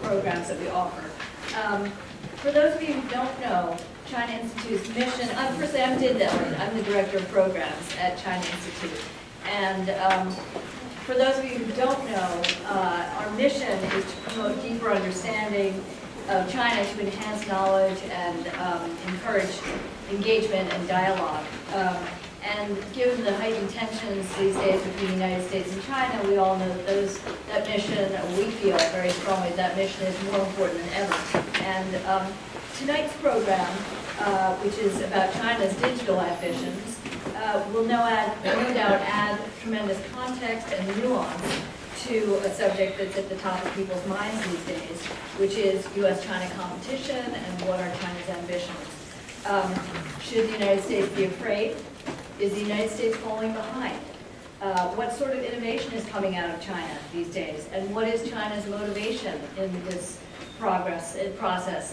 programs that we offer. For those of you who don't know, China Institute's mission, firstly, I'm Din Dellin. I'm the Director of Programs at China Institute. And for those of you who don't know, our mission is to promote deeper understanding of China, to enhance knowledge and encourage engagement and dialogue. And given the heightened tensions these days between the United States and China, we all know that that mission, we feel very strongly that mission is more important than ever. And tonight's program, which is about China's digital ambitions, will no doubt add tremendous context and nuance to a subject that's at the top of people's minds these days, which is U.S.-China competition and what are China's ambitions. Should the United States be afraid? Is the United States falling behind? What sort of innovation is coming out of China these days? And what is China's motivation in this process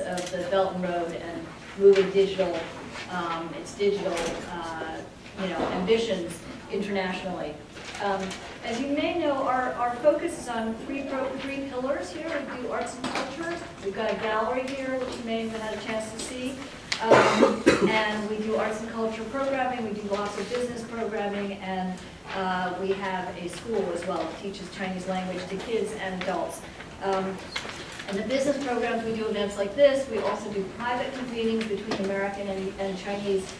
of the Belt and Road and moving digital, its digital ambitions internationally? As you may know, our focus is on three pillars here. We do arts and culture. We've got a gallery here, which you may have had a chance to see. And we do arts and culture programming, we do lots of business programming, and we have a school as well that teaches Chinese language to kids and adults. And the business programs, we do events like this. We also do private convenings between American and Chinese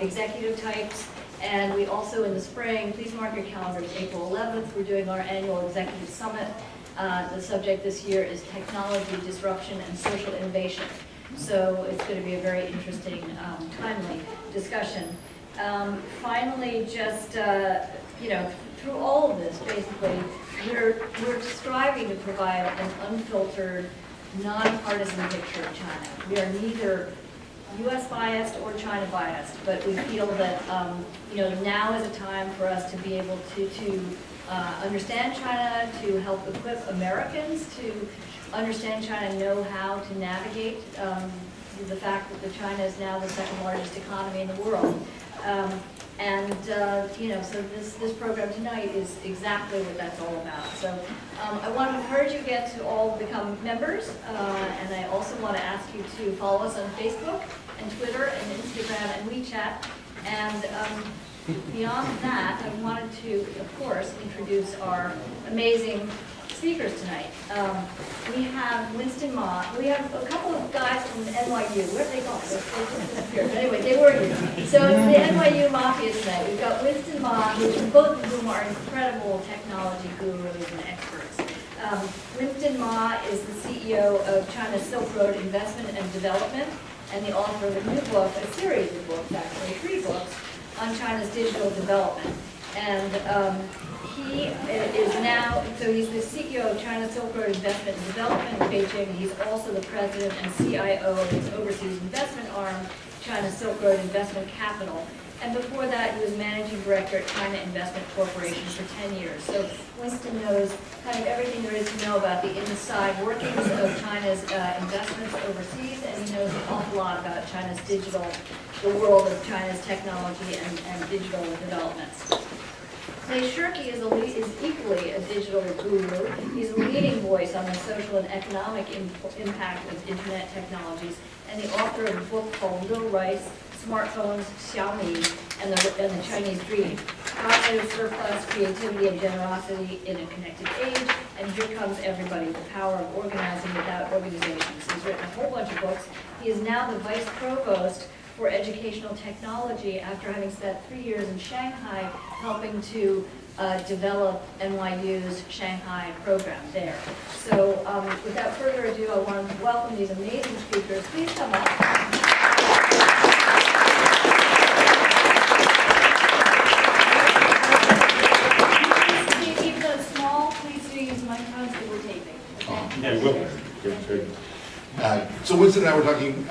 executive types. And we also, in the spring, please mark your calendars, April 11th, we're doing our annual executive summit. The subject this year is technology disruption and social innovation. So it's going to be a very interesting, timely discussion. Finally, just through all of this, basically, we're striving to provide an unfiltered, nonpartisan picture of China. We are neither U.S. biased or China biased, but we feel that now is a time for us to be able to understand China, to help equip Americans to understand China, know how to navigate the fact that China is now the second largest economy in the world. So this program tonight is exactly what that's all about. So I want to encourage you again to all become members, and I also want to ask you to follow us on Facebook and Twitter and Instagram and WeChat. And beyond that, I wanted to, of course, introduce our amazing speakers tonight. We have Winston Ma. We have a couple of guys from NYU. Where have they gone? They just disappeared. But anyway, they were here. So it's the NYU Mafia tonight. We've got Winston Ma, both of whom are incredible technology gurus and experts. Winston Ma is the CEO of China Silkroad Investment and Development and the author of a new book, a series of books, actually, 3 books, on China's digital development. And he is now, so he's the CEO of China Silkroad Investment and Development in Beijing, and he's also the president and CIO of his overseas investment arm, China Silkroad Investment Capital. And before that, he was managing director at China Investment Corporation for 10 years. So Winston knows kind of everything there is to know about the inside workings of China's investments overseas, and he knows an awful lot about China's digital, the world of China's technology and digital developments. Clay Shirky is equally a digital guru. He's a leading voice on the social and economic impact of internet technologies, and the author of a book called Little Rice, Smartphones, Xiaomi, and the Chinese Dream. Cognitive surplus, creativity, and generosity in a connected age, and here comes everybody, the power of organizing without organizations. He's written a whole bunch of books. He is now the vice provost for educational technology after having spent 3 years in Shanghai helping to develop NYU's Shanghai program there. So without further ado, I want to welcome these amazing speakers. Please come up. Even though it's small, please do use microphones that we're taping. Okay? Yeah, we will. Good. So Winston and I were talking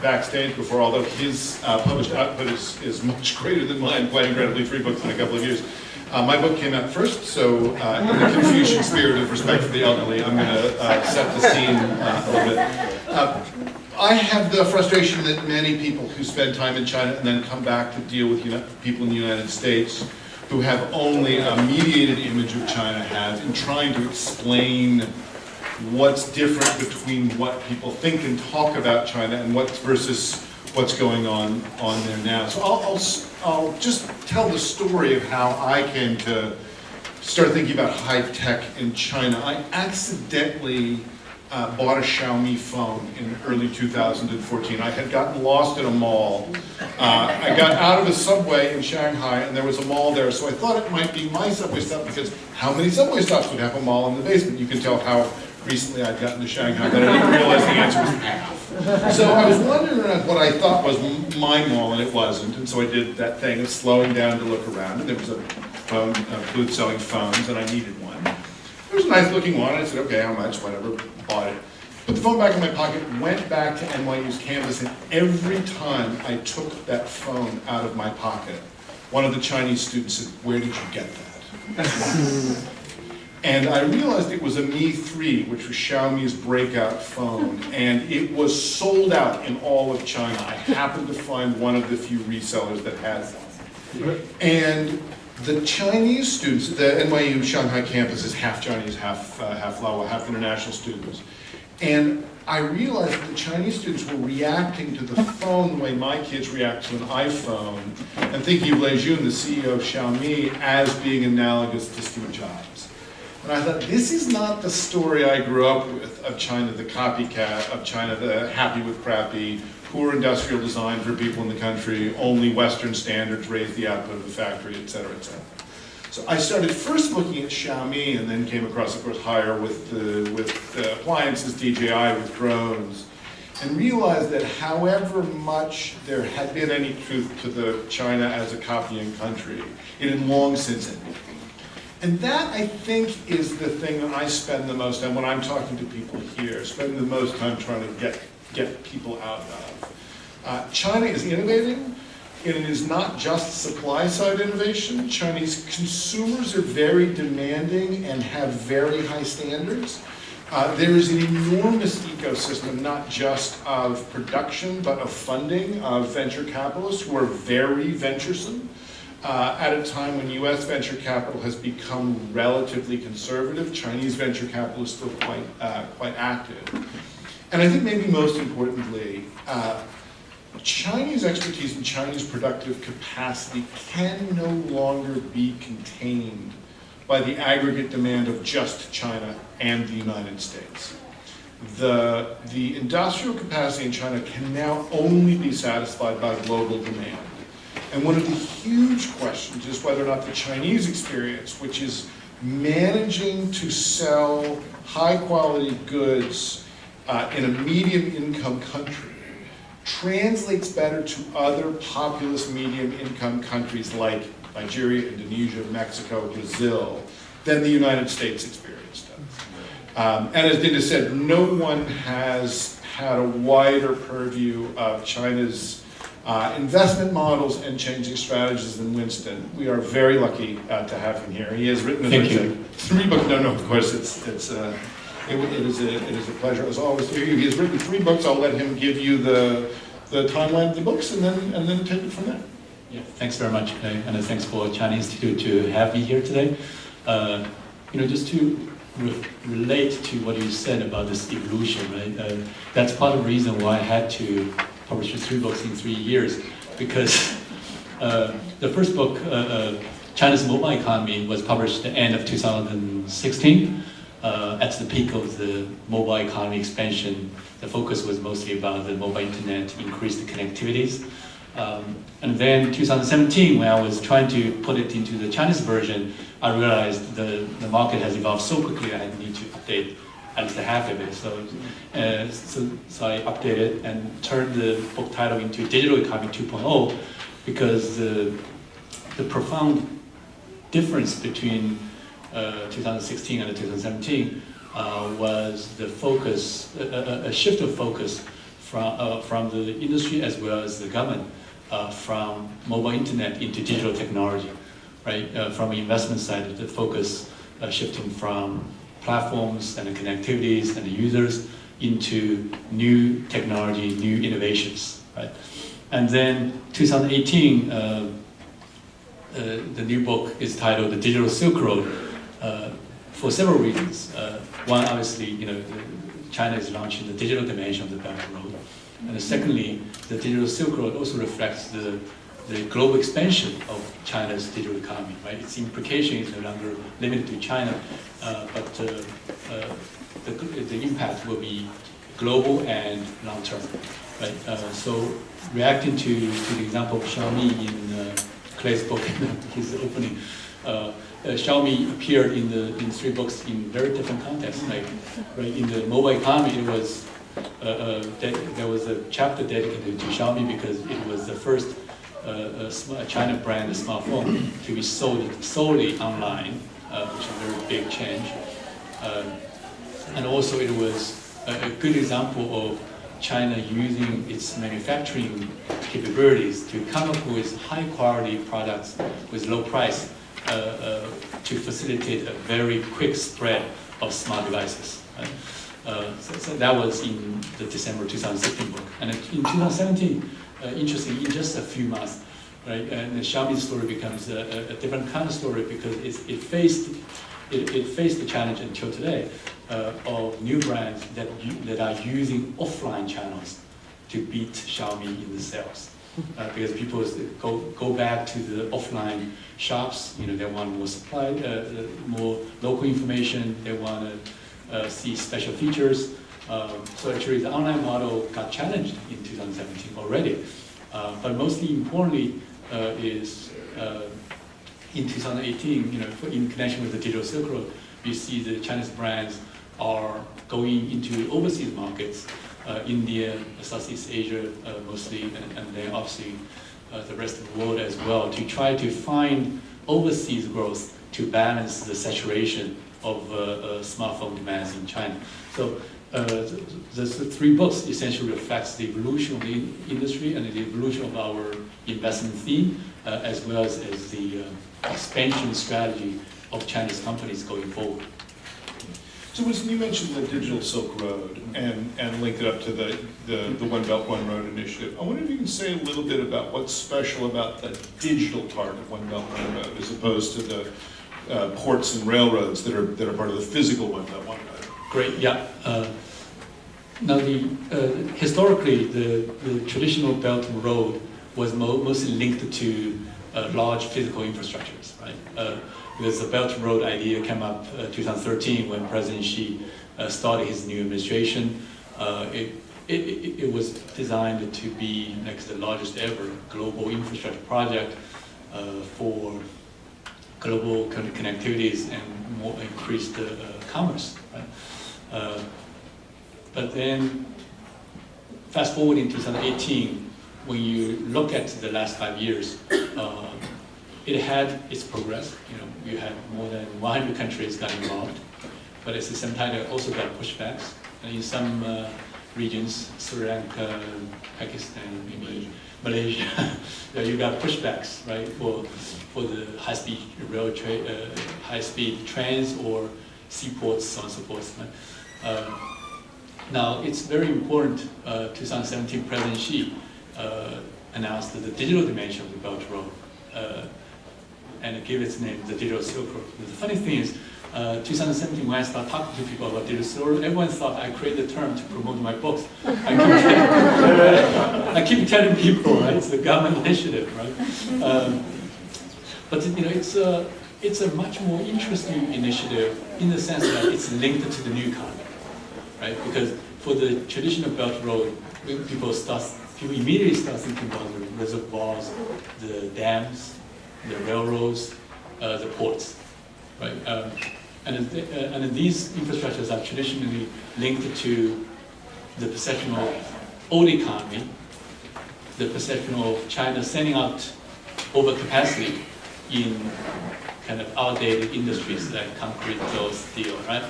backstage before, although his published output is much greater than mine, quite incredibly, 3 books in a couple of years. My book came out first, so in the Confucian spirit of respect for the elderly, I'm going to set the scene a little bit. I have the frustration that many people who spend time in China and then come back to deal with people in the United States who have only a mediated image of China have in trying to explain what's different between what people think and talk about China and versus what's going on there now. So I'll just tell the story of how I came to start thinking about high tech in China. I accidentally bought a Xiaomi phone in early 2014. I had gotten lost in a mall. I got out of a subway in Shanghai, and there was a mall there, so I thought it might be my subway stop, because how many subway stops would have a mall in the basement? You can tell how recently I'd gotten to Shanghai, but I didn't realize the answer was half. So I was wondering what I thought was my mall, and it wasn't, and so I did that thing of slowing down to look around, and there was a phone booth selling phones, and I needed one. It was a nice looking one. I said, okay, how much, whatever, bought it. Put the phone back in my pocket, went back to NYU's campus, and every time I took that phone out of my pocket, one of the Chinese students said, where did you get that? And I realized it was a Mi 3, which was Xiaomi's breakout phone, and it was sold out in all of China. I happened to find one of the few resellers that had one. And the Chinese students, the NYU Shanghai campus is half Chinese, half Lao, half international students. And I realized that the Chinese students were reacting to the phone the way my kids react to an iPhone, and thinking of Lei Jun, the CEO of Xiaomi, as being analogous to Steve Jobs. And I thought, this is not the story I grew up with of China, the copycat, of China, the happy with crappy, poor industrial design for people in the country, only Western standards raise the output of the factory, et cetera, et cetera. So I started first looking at Xiaomi, and then came across, of course, Haier with the appliances, DJI with drones, and realized that however much there had been any truth to the China as a copying country, it had long since ended. And that, I think, is the thing that I spend the most time, when I'm talking to people here, spend the most time trying to get people out of. China is innovating, and it is not just supply-side innovation. Chinese consumers are very demanding and have very high standards. There is an enormous ecosystem, not just of production, but of funding, of venture capitalists who are very venturesome. At a time when US venture capital has become relatively conservative, Chinese venture capital is still quite active. And I think maybe most importantly, Chinese expertise and Chinese productive capacity can no longer be contained by the aggregate demand of just China and the United States. The industrial capacity in China can now only be satisfied by global demand. And one of the huge questions is whether or not the Chinese experience, which is managing to sell high-quality goods in a medium-income country, translates better to other populous medium-income countries like Nigeria, Indonesia, Mexico, Brazil, than the United States experience does. And as Dinda said, no one has had a wider purview of China's investment models and changing strategies than Winston. We are very lucky to have him here. He has written, as I said, 3 books. No, of course, it is a pleasure as always to hear you. He has written 3 books. I'll let him give you the timeline of the books, and then take it from there. Yeah, thanks very much, Clay, and thanks for China Institute to have me here today. Just to relate to what you said about this evolution, right? That's part of the reason why I had to publish 3 books in 3 years, because the first book, China's Mobile Economy, was published at the end of 2016. At the peak of the mobile economy expansion, the focus was mostly about the mobile internet, increased connectivities. And then 2017, when I was trying to put it into the Chinese version, I realized the market has evolved so quickly I need to update at least half of it. So I updated and turned the book title into Digital Economy 2.0, because the profound difference between 2016 and 2017 was the focus, a shift of focus from the industry as well as the government, from mobile internet into digital technology, right? From the investment side, the focus shifting from platforms and the connectivities and the users into new technology, new innovations, right? And then 2018, the new book is titled The Digital Silkroad, for several reasons. one, obviously, China is launching the digital dimension of the Belt and Road. And secondly, the digital Silk Road also reflects the global expansion of China's digital economy, right? Its implication is no longer limited to China, but the impact will be global and long-term, right? So reacting to the example of Xiaomi in Clay's book, his opening, Xiaomi appeared in 3 books in very different contexts. Like, right, in the mobile economy, it was there was a chapter dedicated to Xiaomi because it was the first China brand smartphone to be sold solely online, which is a very big change. And also, it was a good example of China using its manufacturing capabilities to come up with high-quality products with low price to facilitate a very quick spread of smart devices. Right? So that was in the December 2016 book. And in 2017, interestingly, in just a few months, right, and the Xiaomi story becomes a different kind of story because it faced the challenge until today of new brands that are using offline channels to beat Xiaomi in the sales. Because people go back to the offline shops, they want more supply, more local information, they want to see special features. So actually the online model got challenged in 2017 already. But mostly importantly is in 2018, in connection with the digital Silk Road, you see the Chinese brands are going into overseas markets, India, Southeast Asia mostly, and then obviously the rest of the world as well, to try to find overseas growth to balance the saturation of smartphone demands in China. So the 3 books essentially reflects the evolution of the industry and the evolution of our investment theme, as well as the expansion strategy of Chinese companies going forward. So Winston, you mentioned the digital Silk Road and linked it up to the One Belt, One Road initiative. I wonder if you can say a little bit about what's special about the digital part of One Belt, One Road as opposed to the ports and railroads that are part of the physical One Belt, One Road. Great, yeah. Now, historically, the traditional Belt and Road was mostly linked to large physical infrastructures, right? Because the Belt and Road idea came up 2013 when President Xi started his new administration. It was designed to be the largest ever global infrastructure project for global connectivities and more increased commerce. Right? But then, fast forward in 2018, when you look at the last 5 years, it had its progress. You had more than 100 countries got involved, but at the same time, it also got pushbacks. And in some regions, Sri Lanka, Pakistan, maybe Malaysia, you got pushbacks, right, for the high-speed rail high-speed trains or seaports, so on and so forth. Right? Now, it's very important. 2017, President Xi announced the digital dimension of the Belt Road. And give its name the digital Silk Road. The funny thing is, 2017, when I started talking to people about digital Silk Road, everyone thought I created the term to promote my books. I keep telling people, right, it's a government initiative, right? But it's a much more interesting initiative in the sense that it's linked to the new economy, right? Because for the traditional Belt Road, people immediately start thinking about the reservoirs, the dams, the railroads, the ports, right? And these infrastructures are traditionally linked to the perception of old economy, the perception of China sending out overcapacity in kind of outdated industries like concrete or steel, right?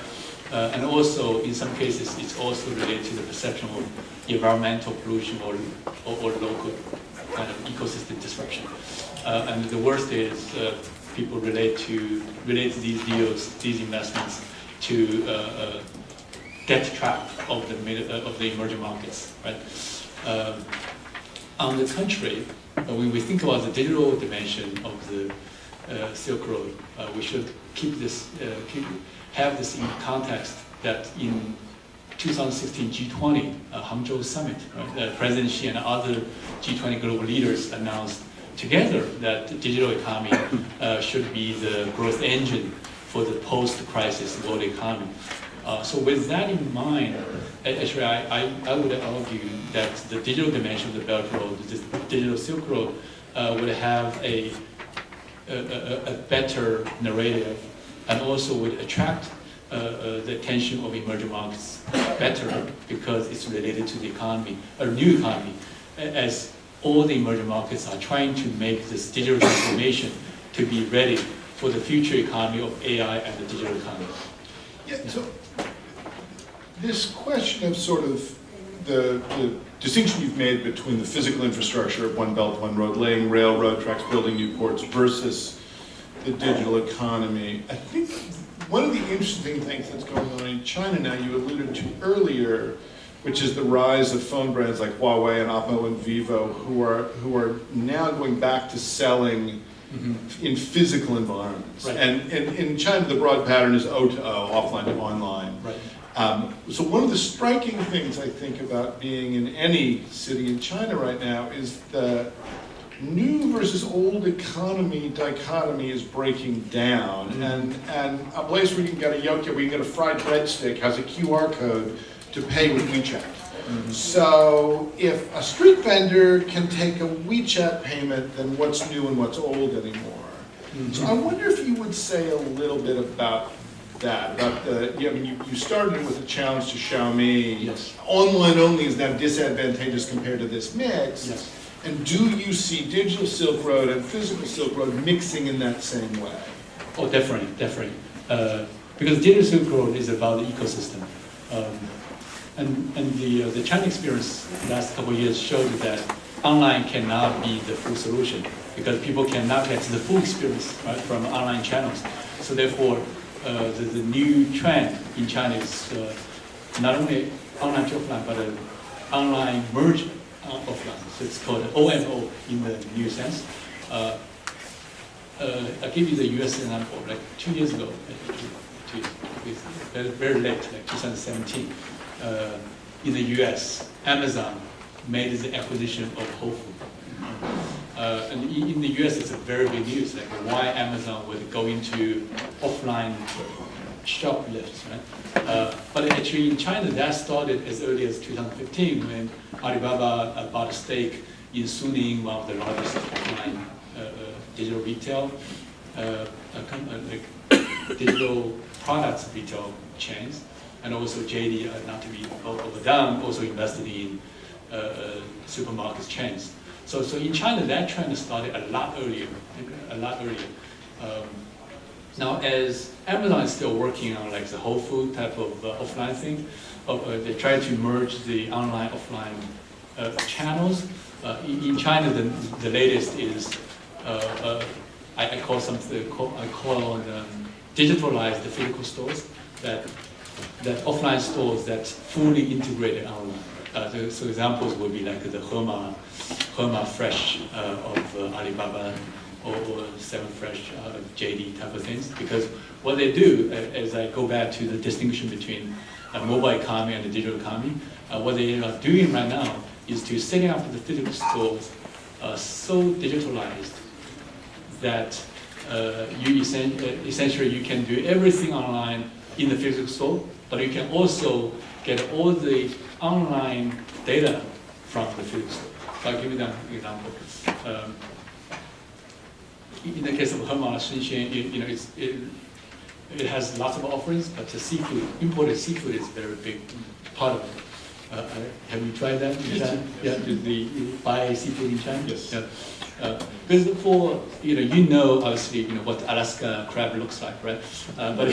And also, in some cases, it's also related to the perception of environmental pollution or local kind of ecosystem disruption. And the worst is people relate these deals, these investments, to debt trap of the emerging markets, right? On the contrary, when we think about the digital dimension of the Silk Road, we should have this in context that in 2016 G20 Hangzhou summit, right, President Xi and other G20 global leaders announced together that the digital economy should be the growth engine for the post-crisis world economy. So with that in mind, actually I would argue that the digital dimension of the Belt Road, the digital Silk Road, would have a better narrative and also would attract the attention of emerging markets better because it's related to the economy, a new economy, as all the emerging markets are trying to make this digital transformation to be ready for the future economy of AI and the digital economy. Yeah, so this question of sort of the distinction you've made between the physical infrastructure of One Belt, One Road, laying railroad tracks, building new ports, versus the digital economy, I think one of the interesting things that's going on in China now, you alluded to earlier, which is the rise of phone brands like Huawei and Oppo and Vivo, who are now going back to selling in physical environments. Right. And in China, the broad pattern is O to O, offline to online. Right. So one of the striking things I think about being in any city in China right now is the new versus old economy dichotomy is breaking down. And a place where you can get a yoke, where you can get a fried breadstick has a QR code to pay with WeChat. So if a street vendor can take a WeChat payment, then what's new and what's old anymore? So I wonder if you would say a little bit about that, about the, I mean, you started with a challenge to Xiaomi. Yes. Online only is now disadvantageous compared to this mix. Yes. And do you see digital Silk Road and physical Silk Road mixing in that same way? Oh, definitely. Because digital Silk Road is about the ecosystem. And the China experience the last couple of years showed that online cannot be the full solution because people cannot get the full experience, right, from online channels. So therefore, the new trend in China is not only online to offline, but online merge offline. So it's called OMO in the new sense. I'll give you the US example. Like 2 years ago, very late, like 2017, in the US, Amazon made the acquisition of Whole Foods. And in the US, it's a very big news, like why Amazon would go into offline shoplifts, right? But actually in China, that started as early as 2015 when Alibaba bought a stake in Suning, one of the largest offline digital retail, digital products retail chains, and also JD, not to be overdone, also invested in supermarket chains. So in China, that trend started a lot earlier. Now, as Amazon is still working on like the Whole Food type of offline thing, they try to merge the online offline channels. In China, the latest is I call digitalize the physical stores that offline stores that fully integrated online. So examples would be like the Hema Fresh of Alibaba or 7 Fresh of JD type of things. Because what they do, as I go back to the distinction between mobile economy and the digital economy, what they are doing right now is to setting up the physical stores so digitalized that essentially you can do everything online in the physical store, but you can also get all the online data from the physical store. So I'll give you an example. In the case of Hema, Shenzhen, it has lots of offerings, but the seafood, imported seafood is a very big part of it. Have you tried that in China? Yes. Yeah, you buy seafood in China? Yes. Yeah. Because obviously, what Alaska crab looks like, right? But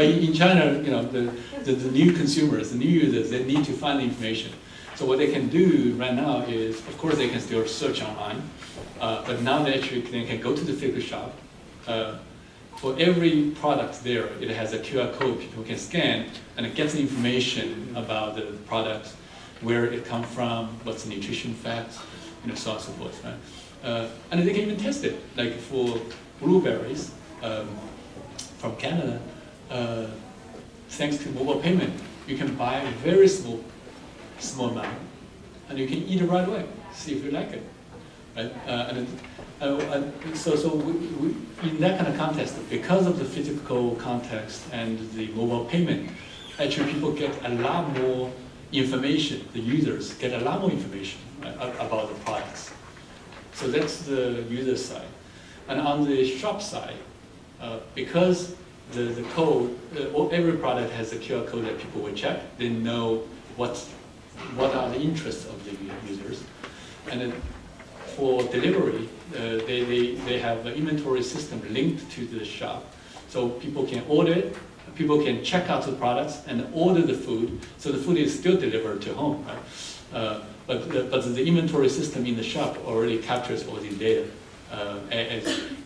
in China, the new consumers, the new users, they need to find the information. So what they can do right now is, of course, they can still search online, but now they can go to the physical shop. For every product there, it has a QR code people can scan, and it gets the information about the product, where it comes from, what's the nutrition facts, so on and so forth, right? And they can even test it. Like for blueberries from Canada, thanks to mobile payment, you can buy a very small amount, and you can eat it right away. See if you like it, right? So in that kind of context, because of the physical context and the mobile payment, actually people get a lot more information. The users get a lot more information, right, about the products. So that's the user side. And on the shop side, because the code, every product has a QR code that people will check. They know what are the interests of the users. And then for delivery, they have an inventory system linked to the shop. So people can order it, people can check out the products and order the food. So the food is still delivered to home, right? But the inventory system in the shop already captures all these data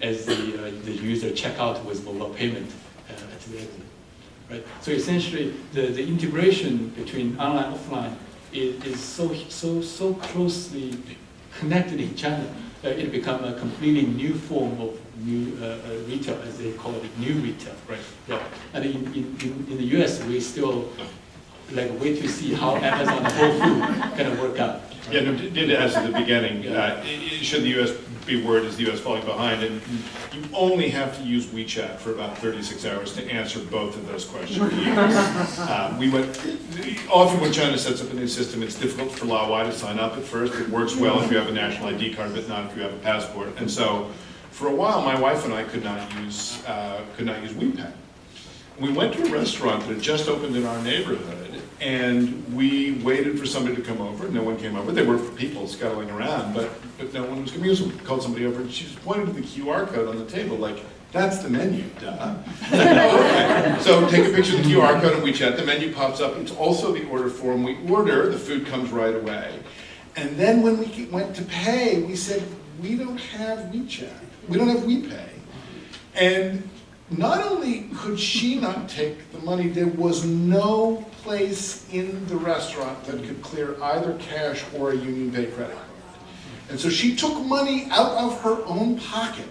as the user check out with mobile payment at the exit, right? So essentially, the integration between online and offline is so closely connected in China that it become a completely new form of new retail, as they call it, new retail. Right. Yeah. And in the US, we still like wait to see how Amazon and Whole Foods kind of work out. Yeah, no, did ask at the beginning, should the U.S. be worried, is the U.S. falling behind? And you only have to use WeChat for about 36 hours to answer both of those questions. Often when China sets up a new system, it's difficult for Huawei to sign up at first. It works well if you have a national ID card, but not if you have a passport. And so, for a while, my wife and I could not use WePay. We went to a restaurant that had just opened in our neighborhood, and we waited for somebody to come over. No one came over. There were people scuttling around, but no one was coming. So we called somebody over, and she just pointed to the QR code on the table, like, that's the menu, duh. Okay. So take a picture of the QR code and WeChat. The menu pops up. It's also the order form. We order, the food comes right away. And then when we went to pay, we said, we don't have WeChat. We don't have WePay. And not only could she not take the money, there was no place in the restaurant that could clear either cash or a UnionPay credit card. And so she took money out of her own pocket,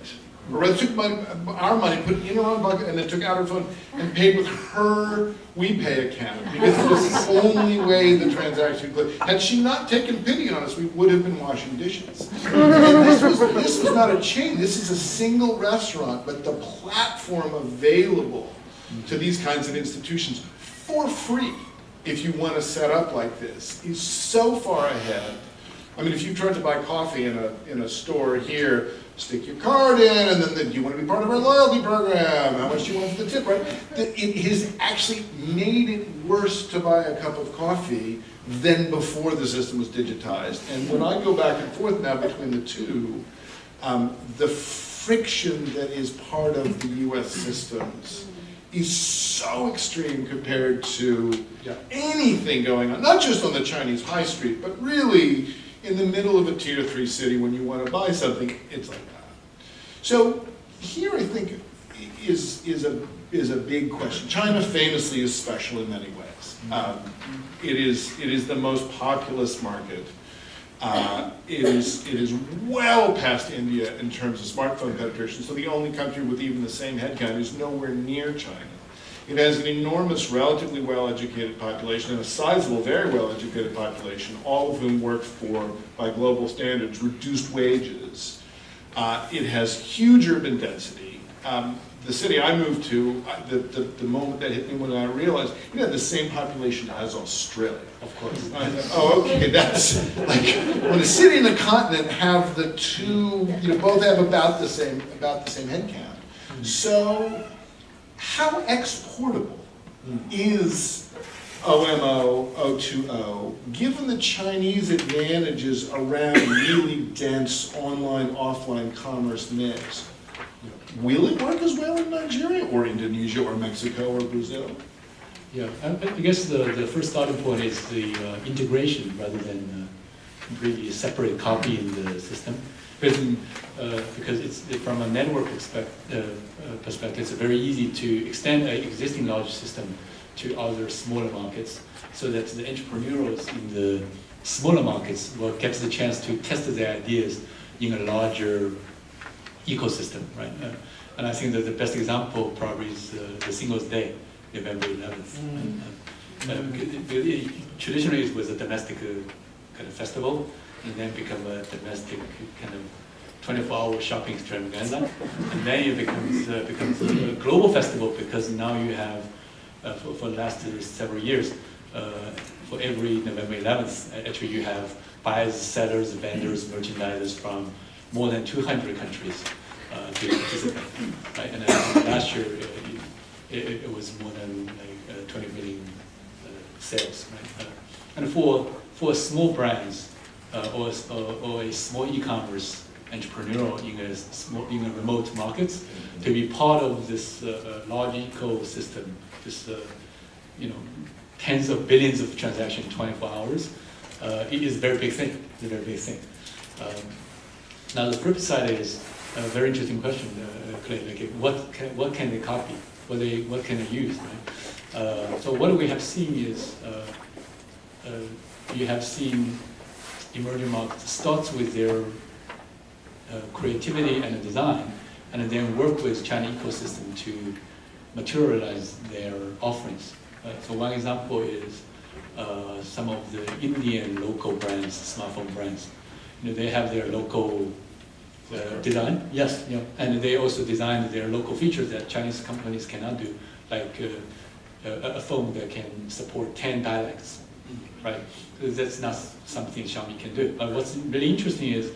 or rather took our money, put it in her own pocket, and then took out her phone and paid with her WePay account, because it was the only way the transaction could. Had she not taken pity on us, we would have been washing dishes. And this was not a chain, this is a single restaurant, but the platform available to these kinds of institutions for free, if you want to set up like this, is so far ahead. I mean, if you tried to buy coffee in a store here, stick your card in, and then do you want to be part of our loyalty program? How much do you want for the tip, right? It has actually made it worse to buy a cup of coffee than before the system was digitized. And when I go back and forth now between the two, the friction that is part of the US systems is so extreme compared to anything going on, not just on the Chinese high street, but really in the middle of a tier 3 city when you want to buy something, it's like that. So here I think is a big question. China famously is special in many ways. It is the most populous market. It is well past India in terms of smartphone penetration, so the only country with even the same headcount is nowhere near China. It has an enormous, relatively well-educated population and a sizable, very well-educated population, all of whom work for, by global standards, reduced wages. It has huge urban density. The city I moved to, the moment that hit me when I realized it had the same population as Australia. Of course. Oh, okay, that's like when a city and a continent have the two, both have about the same headcount. So, how exportable is OMO 020, given the Chinese advantages around really dense online-offline commerce mix? Will it work as well in Nigeria or Indonesia or Mexico or Brazil? Yeah, I guess the first starting point is the integration rather than really a separate copy in the system. Because it's from a network perspective, it's very easy to extend an existing large system to other smaller markets, so that the entrepreneurs in the smaller markets will get the chance to test their ideas in a larger ecosystem, right? And I think that the best example probably is the Singles Day, November 11th. Traditionally, it was a domestic kind of festival, and then become a domestic kind of 24-hour shopping extravaganza, and then it becomes a global festival because now you have, for the last several years, for every November 11th, actually you have buyers, sellers, vendors, merchandisers from more than 200 countries to participate. Right? And last year it was more than like 20 million sales. Right? And for small brands or a small e-commerce entrepreneur in a remote markets to be part of this large ecosystem, this tens of billions of transactions in 24 hours, it is a very big thing. It's a very big thing. Now the flip side is a very interesting question, Clay. Like, what can they copy? What can they use? Right? So what we have seen is you have seen emerging markets starts with their creativity and design, and then work with China ecosystem to materialize their offerings. So one example is some of the Indian local brands, smartphone brands. They have their local design, yes, and they also design their local features that Chinese companies cannot do, like a phone that can support 10 dialects, right? That's not something Xiaomi can do. But what's really interesting is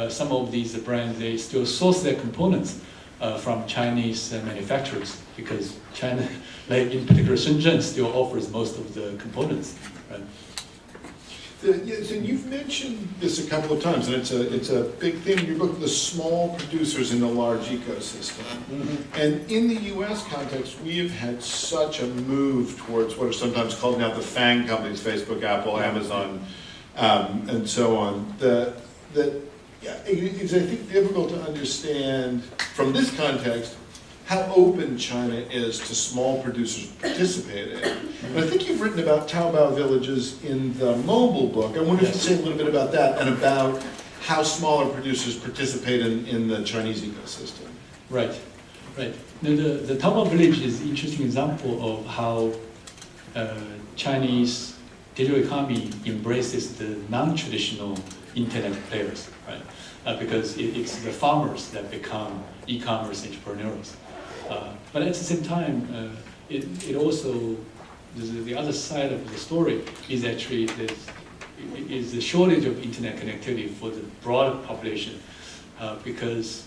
some of these brands, they still source their components from Chinese manufacturers, because China, like in particular Shenzhen, still offers most of the components. Right? So you've mentioned this a couple of times, and it's a big theme in your book, the small producers in the large ecosystem. Mm-hmm. And in the U.S. context, we have had such a move towards what are sometimes called now the FANG companies, Facebook, Apple, Amazon, and so on, that it's, I think, difficult to understand from this context how open China is to small producers participating. And I think you've written about Taobao villages in the mobile book. I wonder if you could say a little bit about that and about how smaller producers participate in the Chinese ecosystem. Right, right. Now, the Taobao village is an interesting example of how Chinese digital economy embraces the non-traditional internet players, right? Because it's the farmers that become e-commerce entrepreneurs. But at the same time, it also, the other side of the story is actually is the shortage of internet connectivity for the broad population. Because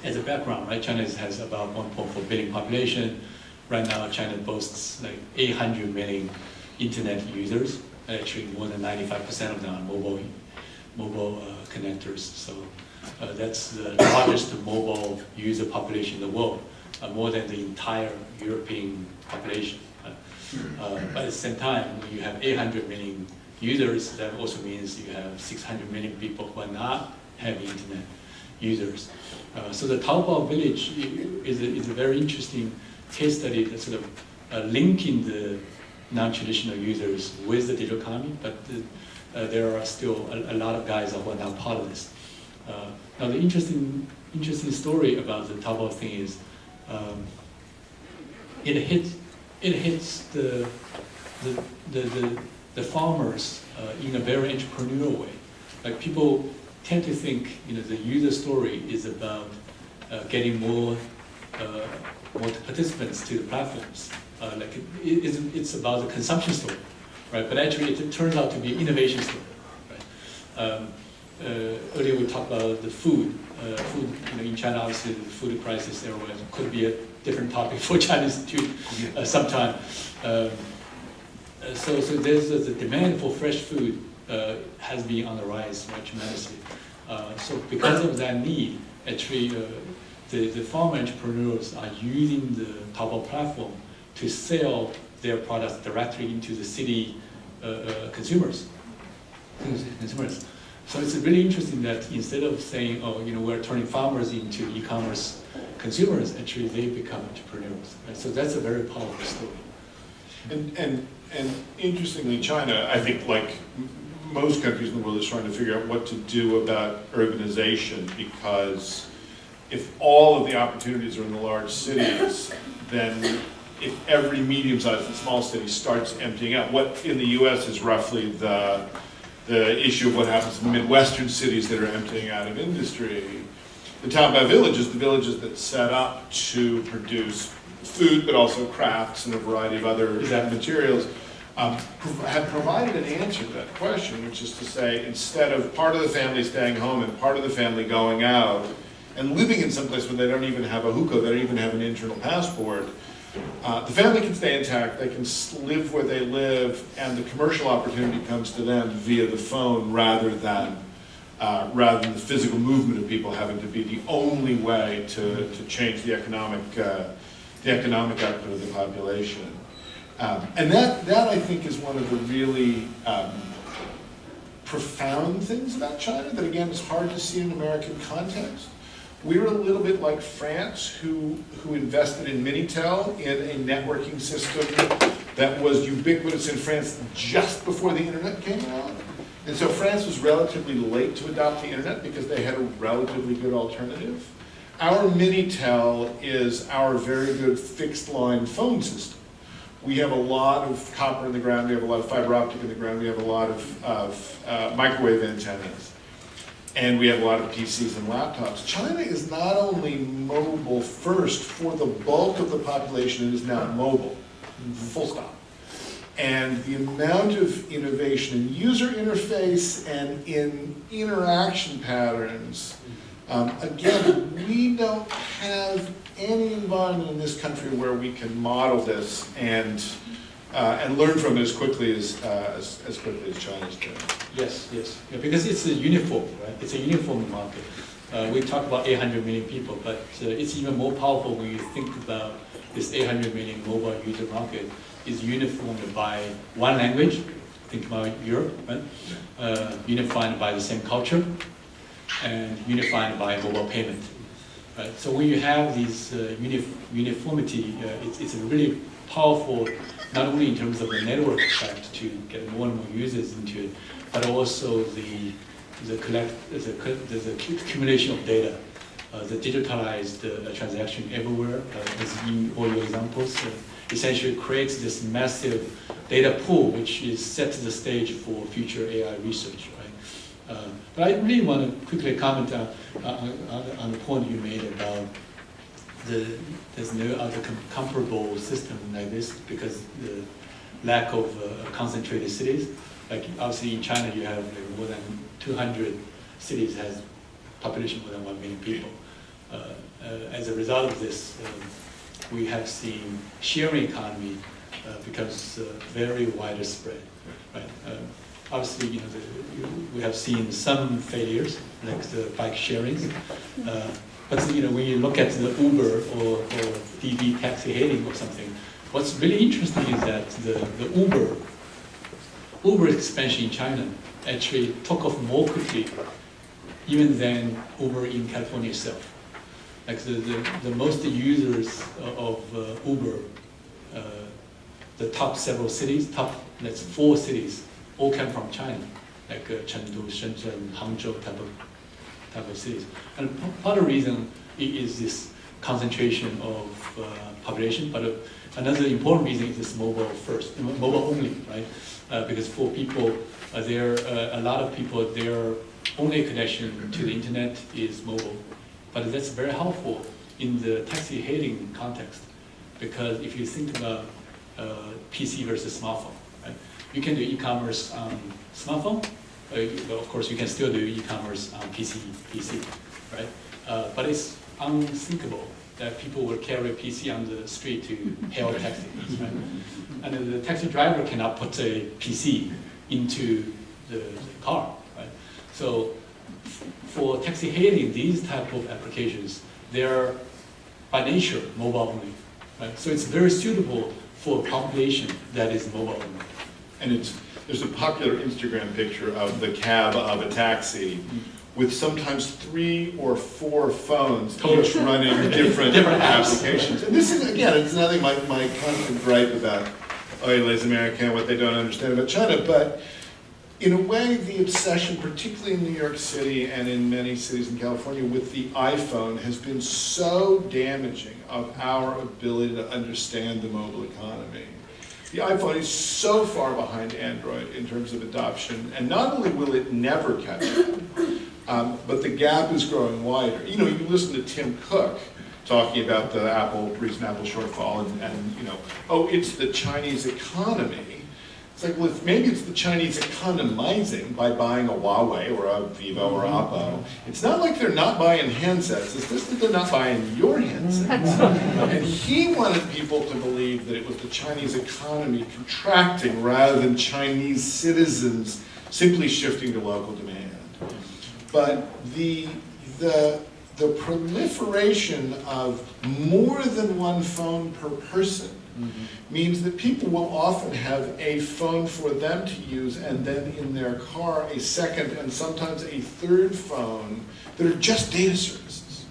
as a background, right, China has about 1.4 billion population. Right now, China boasts like 800 million internet users. Actually, more than 95% of them are mobile connectors. So that's the largest mobile user population in the world. More than the entire European population. But at the same time, when you have 800 million users, that also means you have 600 million people who are not heavy internet users. So the Taobao village is a very interesting case study that's sort of linking the non-traditional users with the digital economy, but there are still a lot of guys who are not part of this. Now the interesting story about the Taobao thing is it hits the farmers in a very entrepreneurial way. Like, people tend to think the user story is about getting more participants to the platforms. Like it's about the consumption story, right? But actually, it turns out to be an innovation story. Right? Earlier we talked about the food. In China, obviously, the food crisis there could be a different topic for China Institute sometime. So there's the demand for fresh food has been on the rise, right, tremendously. So because of that need, actually, the farm entrepreneurs are using the Taobao platform to sell their products directly into the city consumers. So it's really interesting that instead of saying, we're turning farmers into e-commerce consumers, actually they become entrepreneurs. Right? So that's a very powerful story. And interestingly, China, I think, like most countries in the world, is trying to figure out what to do about urbanization, because if all of the opportunities are in the large cities, then if every medium-sized and small city starts emptying out. What in the US is roughly the issue of what happens in Midwestern cities that are emptying out of industry. The town by villages, the villages that set up to produce food, but also crafts and a variety of other materials, have provided an answer to that question, which is to say, instead of part of the family staying home and part of the family going out and living in some place where they don't even have a hookah, they don't even have an internal passport, the family can stay intact, they can live where they live, and the commercial opportunity comes to them via the phone rather than the physical movement of people having to be the only way to change the economic output of the population. And that I think is one of the really profound things about China that, again, is hard to see in American context. We were a little bit like France, who invested in Minitel, in a networking system that was ubiquitous in France just before the internet came along. And so France was relatively late to adopt the internet because they had a relatively good alternative. Our Minitel is our very good fixed line phone system. We have a lot of copper in the ground, we have a lot of fiber optic in the ground, we have a lot of microwave antennas, and we have a lot of PCs and laptops. China is not only mobile first, for the bulk of the population it is now mobile, full stop. And the amount of innovation in user interface and in interaction patterns, again, we don't have any environment in this country where we can model this and learn from it as quickly as China's doing. Yes, yes. Yeah, because it's a uniform, right? It's a uniform market. We talk about 800 million people, but it's even more powerful when you think about this 800 million mobile user market is uniformed by one language. Think about Europe, right? Unified by the same culture, and unified by mobile payment. Right? So when you have this uniformity, it's a really powerful, not only in terms of the network effect to get more and more users into it, but also the accumulation of data, the digitalized transaction everywhere, as in all your examples, essentially creates this massive data pool, which is set the stage for future AI research. But I really want to quickly comment on the point you made about there's no other comparable system like this because the lack of concentrated cities. Like obviously in China you have more than 200 cities has population more than 1 million people. As a result of this, we have seen sharing economy becomes very widespread. Right? Obviously, we have seen some failures, like the bike sharings. But when you look at the Uber or DD taxi hailing or something, what's really interesting is that the Uber expansion in China actually took off more quickly even than Uber in California itself. Like the most users of Uber, the top several cities, let's 4 cities, all come from China, like Chengdu, Shenzhen, Hangzhou type of cities. And part of the reason is this concentration of population, but another important reason is this mobile only, right? Because for people, a lot of people, their only connection to the internet is mobile. But that's very helpful in the taxi hailing context, because if you think about PC versus smartphone, right? You can do e-commerce on smartphone. Of course, you can still do e-commerce on PC, right? But it's unthinkable that people will carry a PC on the street to hail a taxi, right? And the taxi driver cannot put a PC into the car, right? So for taxi hailing, these type of applications, they're by nature mobile only, right? So it's very suitable for a population that is mobile only. And there's a popular Instagram picture of the cab of a taxi with sometimes 3 or 4 phones, each running different applications. And this is, again, it's nothing my constant gripe about, les Americains, what they don't understand about China, but in a way, the obsession, particularly in New York City and in many cities in California, with the iPhone has been so damaging of our ability to understand the mobile economy. The iPhone is so far behind Android in terms of adoption, and not only will it never catch up, but the gap is growing wider. You know, you listen to Tim Cook talking about the recent Apple shortfall, and you know, oh, it's the Chinese economy. It's like, well, maybe it's the Chinese economizing by buying a Huawei or a Vivo or Oppo. It's not like they're not buying handsets. It's just that they're not buying your handsets. And he wanted people to believe that it was the Chinese economy contracting rather than Chinese citizens simply shifting to local demand. But the proliferation of more than one phone per person means that people will often have a phone for them to use, and then in their car a second and sometimes a third phone that are just data services.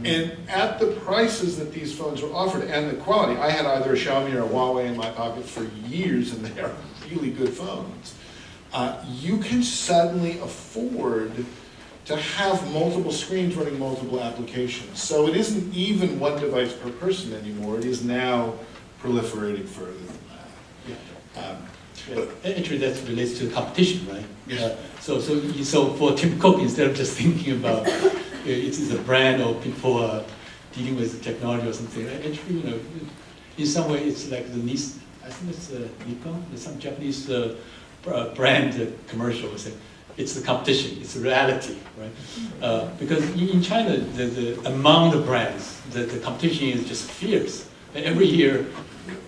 And at the prices that these phones are offered and the quality, I had either a Xiaomi or a Huawei in my pocket for years, and they are really good phones. You can suddenly afford to have multiple screens running multiple applications. So it isn't even one device per person anymore. It is now proliferating further than that. Actually, that relates to competition, right? Yes. So for Tim Cook, instead of just thinking about it is a brand or people dealing with technology or something, actually, you know, in some way, it's like the Nissan. I think it's Nikon, some Japanese brand commercial. It's the competition. It's a reality, right? Because in China, among the brands, the competition is just fierce. And every year,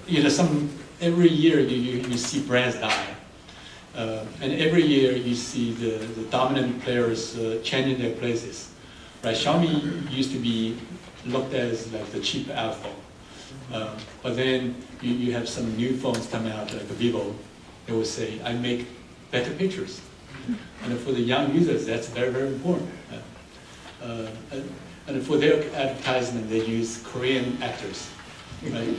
you know, every year you see brands die, and every year you see the dominant players changing their places. Right? Xiaomi used to be looked at as like the cheap iPhone, but then you have some new phones coming out like Vivo. They will say, "I make better pictures," and for the young users, that's very, very important. And for their advertisement, they use Korean actors. Right?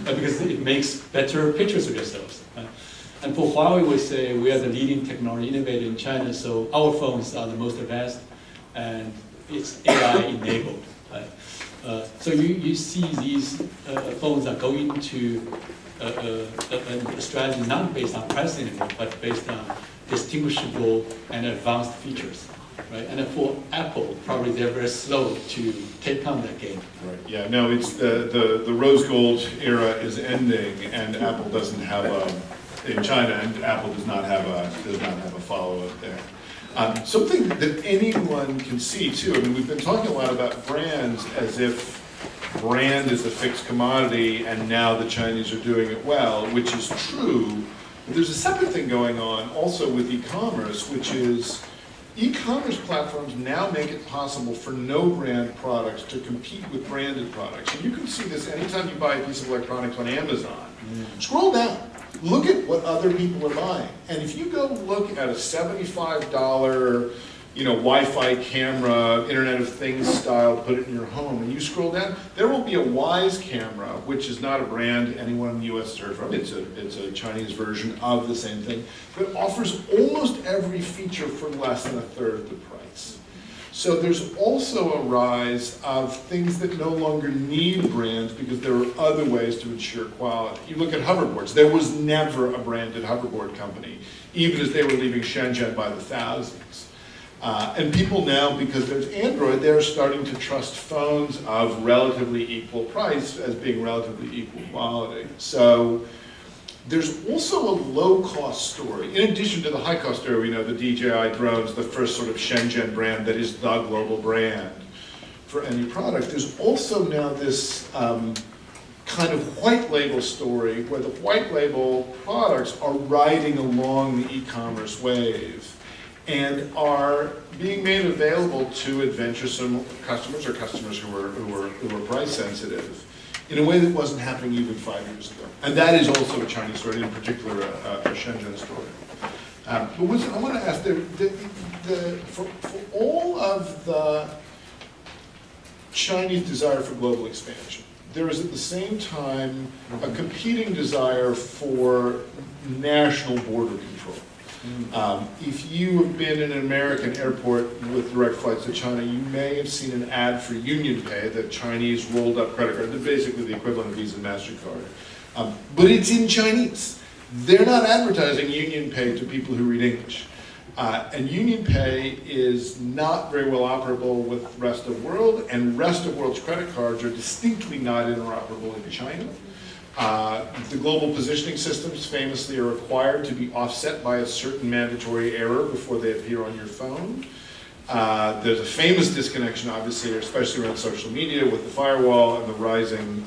Because it makes better pictures of yourselves. Right? And for Huawei, we say we are the leading technology innovator in China, so our phones are the most advanced, and it's AI enabled. Right? So you see these phones are going to a strategy not based on price anymore, but based on distinguishable and advanced features. Right? And for Apple, probably they're very slow to take on that game. Right. Yeah. No, it's the rose gold era is ending, and Apple doesn't have in China, and Apple does not have a follow-up there. Something that anyone can see too. I mean, we've been talking a lot about brands as if brand is a fixed commodity, and now the Chinese are doing it well, which is true. But there's a separate thing going on also with e-commerce, which is e-commerce platforms now make it possible for no brand products to compete with branded products. And you can see this anytime you buy a piece of electronics on Amazon. Scroll down, look at what other people are buying. And if you go look at a $75, Wi-Fi camera, Internet of Things style, put it in your home, and you scroll down, there will be a Wise camera, which is not a brand anyone in the US has heard from. It's a Chinese version of the same thing, but it offers almost every feature for less than a third of the price. So there's also a rise of things that no longer need brands because there are other ways to ensure quality. You look at hoverboards. There was never a branded hoverboard company, even as they were leaving Shenzhen by the thousands. And people now, because there's Android, they're starting to trust phones of relatively equal price as being relatively equal quality. So there's also a low-cost story. In addition to the high-cost story, we know the DJI drones, the first sort of Shenzhen brand that is the global brand for any product. There's also now this kind of white label story where the white label products are riding along the e-commerce wave and are being made available to adventuresome customers or customers who are price sensitive in a way that wasn't happening even 5 years ago. And that is also a Chinese story, in particular a Shenzhen story. But Winston, I want to ask, for all of the Chinese desire for global expansion, there is at the same time a competing desire for national border control. If you have been in an American airport with direct flights to China, you may have seen an ad for UnionPay, the Chinese rolled up credit card. They're basically the equivalent of Visa and MasterCard. But it's in Chinese. They're not advertising UnionPay to people who read English. And UnionPay is not very well operable with rest of world, and rest of world's credit cards are distinctly not interoperable in China. The global positioning systems famously are required to be offset by a certain mandatory error before they appear on your phone. There's a famous disconnection, obviously, especially around social media with the firewall and the rising,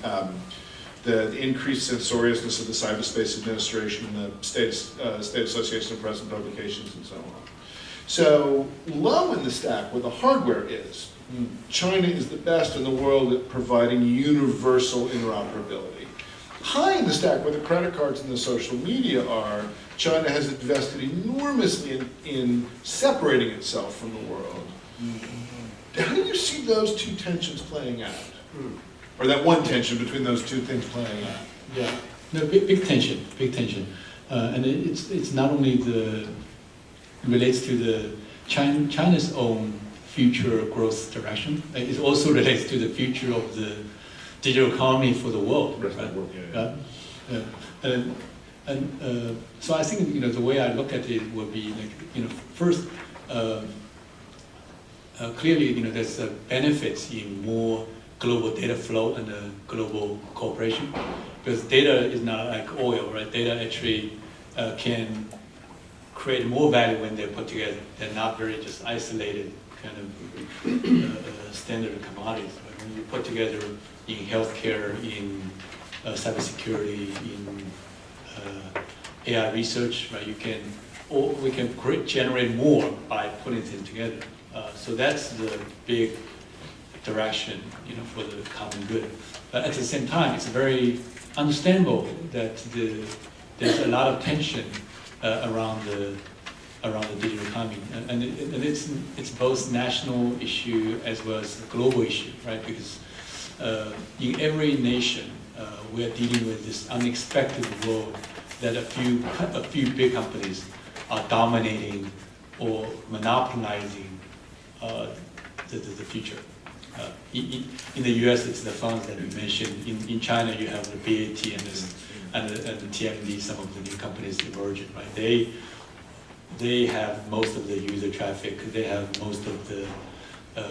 the increased censoriousness of the Cyberspace Administration and the State Association of Press and Publications and so on. So low in the stack where the hardware is, China is the best in the world at providing universal interoperability. High in the stack where the credit cards and the social media are, China has invested enormously in separating itself from the world. How do you see those two tensions playing out? Or that one tension between those two things playing out? Yeah, no, big tension, big tension. And it's not only relates to the China's own future growth direction, it also relates to the future of the digital economy for the world. Rest of the world, yeah. So I think the way I look at it would be like first clearly there's benefits in more global data flow and global cooperation, because data is not like oil, right? Data actually can create more value when they're put together. They're not very just isolated kind of standard commodities. But when you put together in healthcare, in cybersecurity, in AI research, right? We can generate more by putting them together. So that's the big direction, for the common good. But at the same time, it's very understandable that there's a lot of tension around the digital economy, and it's both national issue as well as global issue, right? Because in every nation, we are dealing with this unexpected world that a few big companies are dominating or monopolizing the future. In the U.S., it's the funds that you mentioned. In China, you have the BAT and the TMD, some of the new companies emerging, right? They have most of the user traffic, they have most of the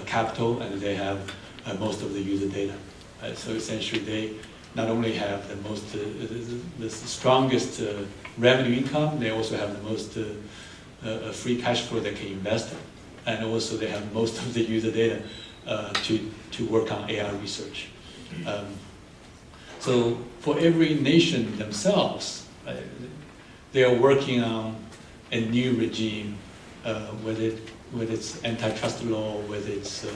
capital, and they have most of the user data. So essentially, they not only have the strongest revenue income, they also have the most free cash flow they can invest in. And also they have most of the user data to work on AI research. So for every nation themselves, they are working on a new regime, whether it's antitrust law, whether it's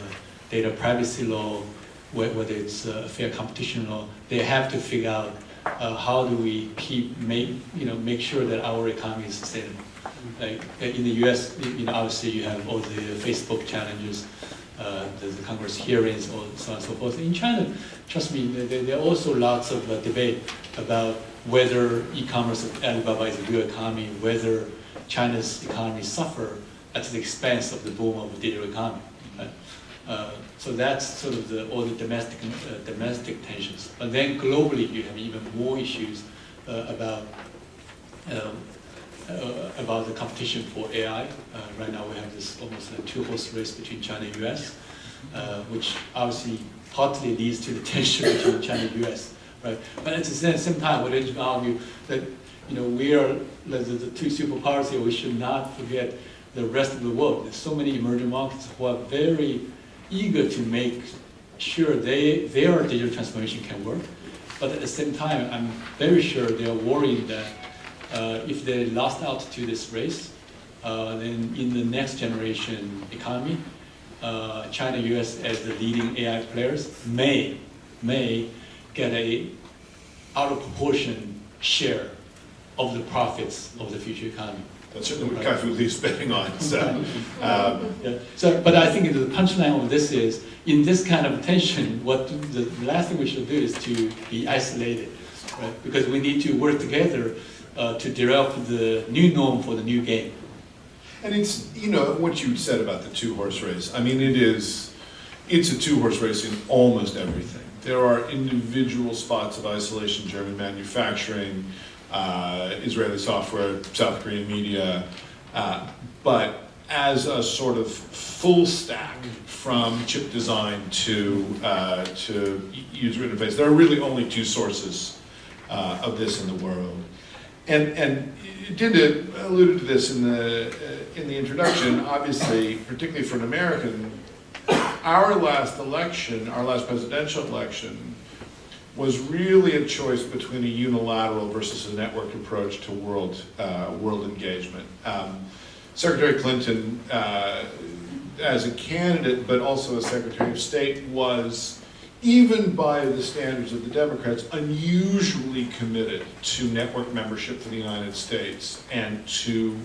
data privacy law, whether it's fair competition law. They have to figure out how do we make sure that our economy is sustainable. Like in the U.S., obviously you have all the Facebook challenges, the Congress hearings, so on and so forth. In China, trust me, there are also lots of debate about whether e-commerce of Alibaba is a real economy, whether China's economy suffer at the expense of the boom of the digital economy. Right? So that's sort of all the domestic tensions. But then globally, you have even more issues about the competition for AI. Right now we have this almost a two-horse race between China and US, which obviously partly leads to the tension between China and US, right? But at the same time, we can argue that we are the two superpowers here. We should not forget the rest of the world. There's so many emerging markets who are very eager to make sure their digital transformation can work. But at the same time, I'm very sure they are worried that if they lost out to this race, then in the next generation economy, China, US as the leading AI players may get a out of proportion share of the profits of the future economy. That's certainly what Kai-Fu Lee's betting on. So, yeah. But I think the punchline of this is, in this kind of tension, the last thing we should do is to be isolated, right? Because we need to work together to develop the new norm for the new game. And it's, you know, what you said about the two-horse race. I mean, it's a two-horse race in almost everything. There are individual spots of isolation, German manufacturing, Israeli software, South Korean media, but as a sort of full stack from chip design to user interface, there are really only two sources of this in the world. And Dinda alluded to this in the introduction. Obviously, particularly for an American, our last presidential election, was really a choice between a unilateral versus a network approach to world engagement. Secretary Clinton, as a candidate, but also as Secretary of State, was, even by the standards of the Democrats, unusually committed to network membership for the United States and to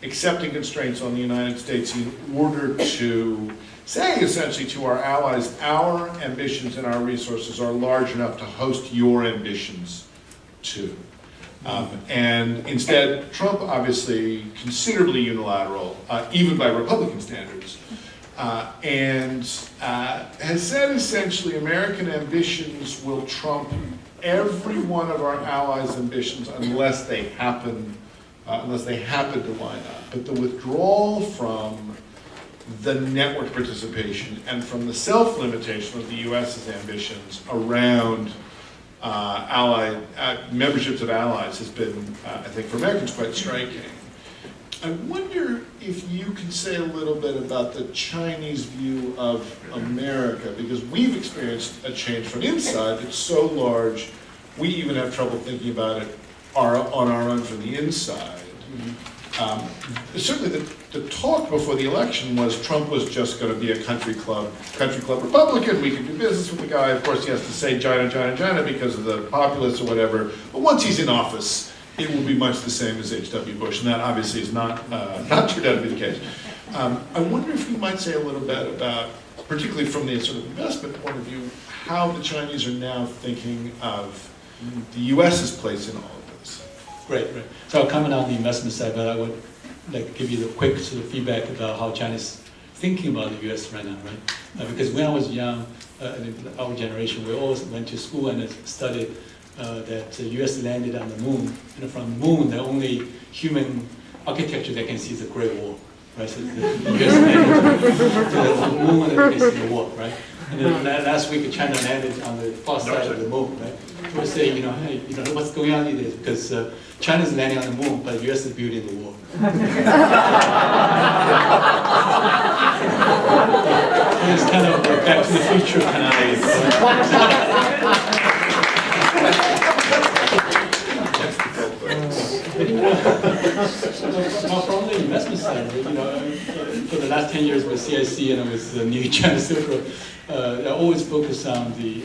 accepting constraints on the United States in order to say, essentially, to our allies, our ambitions and our resources are large enough to host your ambitions too. And instead, Trump, obviously considerably unilateral, even by Republican standards, and has said essentially American ambitions will trump every one of our allies' ambitions unless they happen to line up. But the withdrawal from the network participation and from the self-limitation of the U.S.'s ambitions around allied memberships of allies has been, I think, for Americans quite striking. I wonder if you can say a little bit about the Chinese view of America, because we've experienced a change from inside that's so large, we even have trouble thinking about it on our own from the inside. Certainly the talk before the election was Trump was just going to be a country club Republican. We can do business with the guy. Of course, he has to say China, China, China because of the populists or whatever. But once he's in office, it will be much the same as H.W. Bush, and that obviously is not turned out to be the case. I wonder if you might say a little bit about, particularly from the sort of investment point of view, how the Chinese are now thinking of the U.S.'s place in all of this. Great. So I'll comment on the investment side, but I would like to give you the quick sort of feedback about how China's thinking about the U.S. right now, right? Because when I was young, our generation, we always went to school and studied that the U.S. landed on the moon, and from the moon, the only human architecture they can see is the Great Wall, right? So the U.S. landed to the moon and they can see the wall, right? And then last week, China landed on the far side of the moon, right? So we say, hey, what's going on here? Because China's landing on the moon, but the U.S. is building the wall. It's kind of back to the future kind of from the investment side, for the last 10 years with CIC and with the new China Silkroad, I always focus on we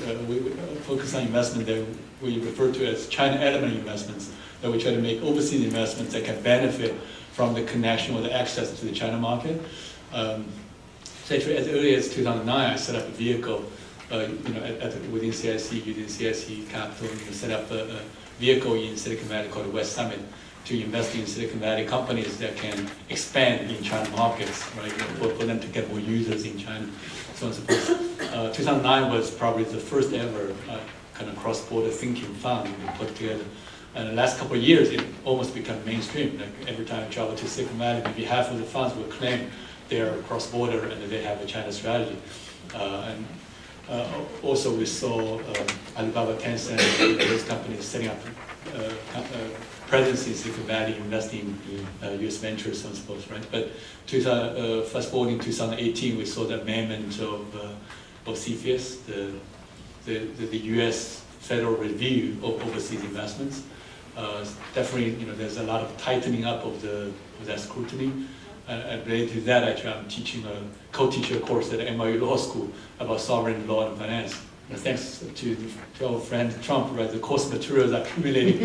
focus on investment that we refer to as China element investments, that we try to make overseas investments that can benefit from the connection or the access to the China market. So actually, as early as 2009, I set up a vehicle, within CIC, using CIC Capital, set up a vehicle in Silicon Valley called the West Summit to invest in Silicon Valley companies that can expand in China markets, right? For them to get more users in China, so on and so forth. 2009 was probably the first ever kind of cross-border thinking fund we put together. And the last couple of years, it almost become mainstream. Like every time I travel to Silicon Valley, maybe half of the funds will claim they're cross-border and that they have a China strategy. Also, we saw Alibaba, Tencent, those companies setting up presence in Silicon Valley, investing in U.S. ventures, so on and so forth, right? But fast forward in 2018, we saw the amendment of CFIUS, the U.S. federal review of overseas investments. Definitely, there's a lot of tightening up of that scrutiny. And related to that, actually, I'm teaching co-teaching a course at NYU Law School about sovereign law and finance. And thanks to our friend Trump, right, the course materials are accumulating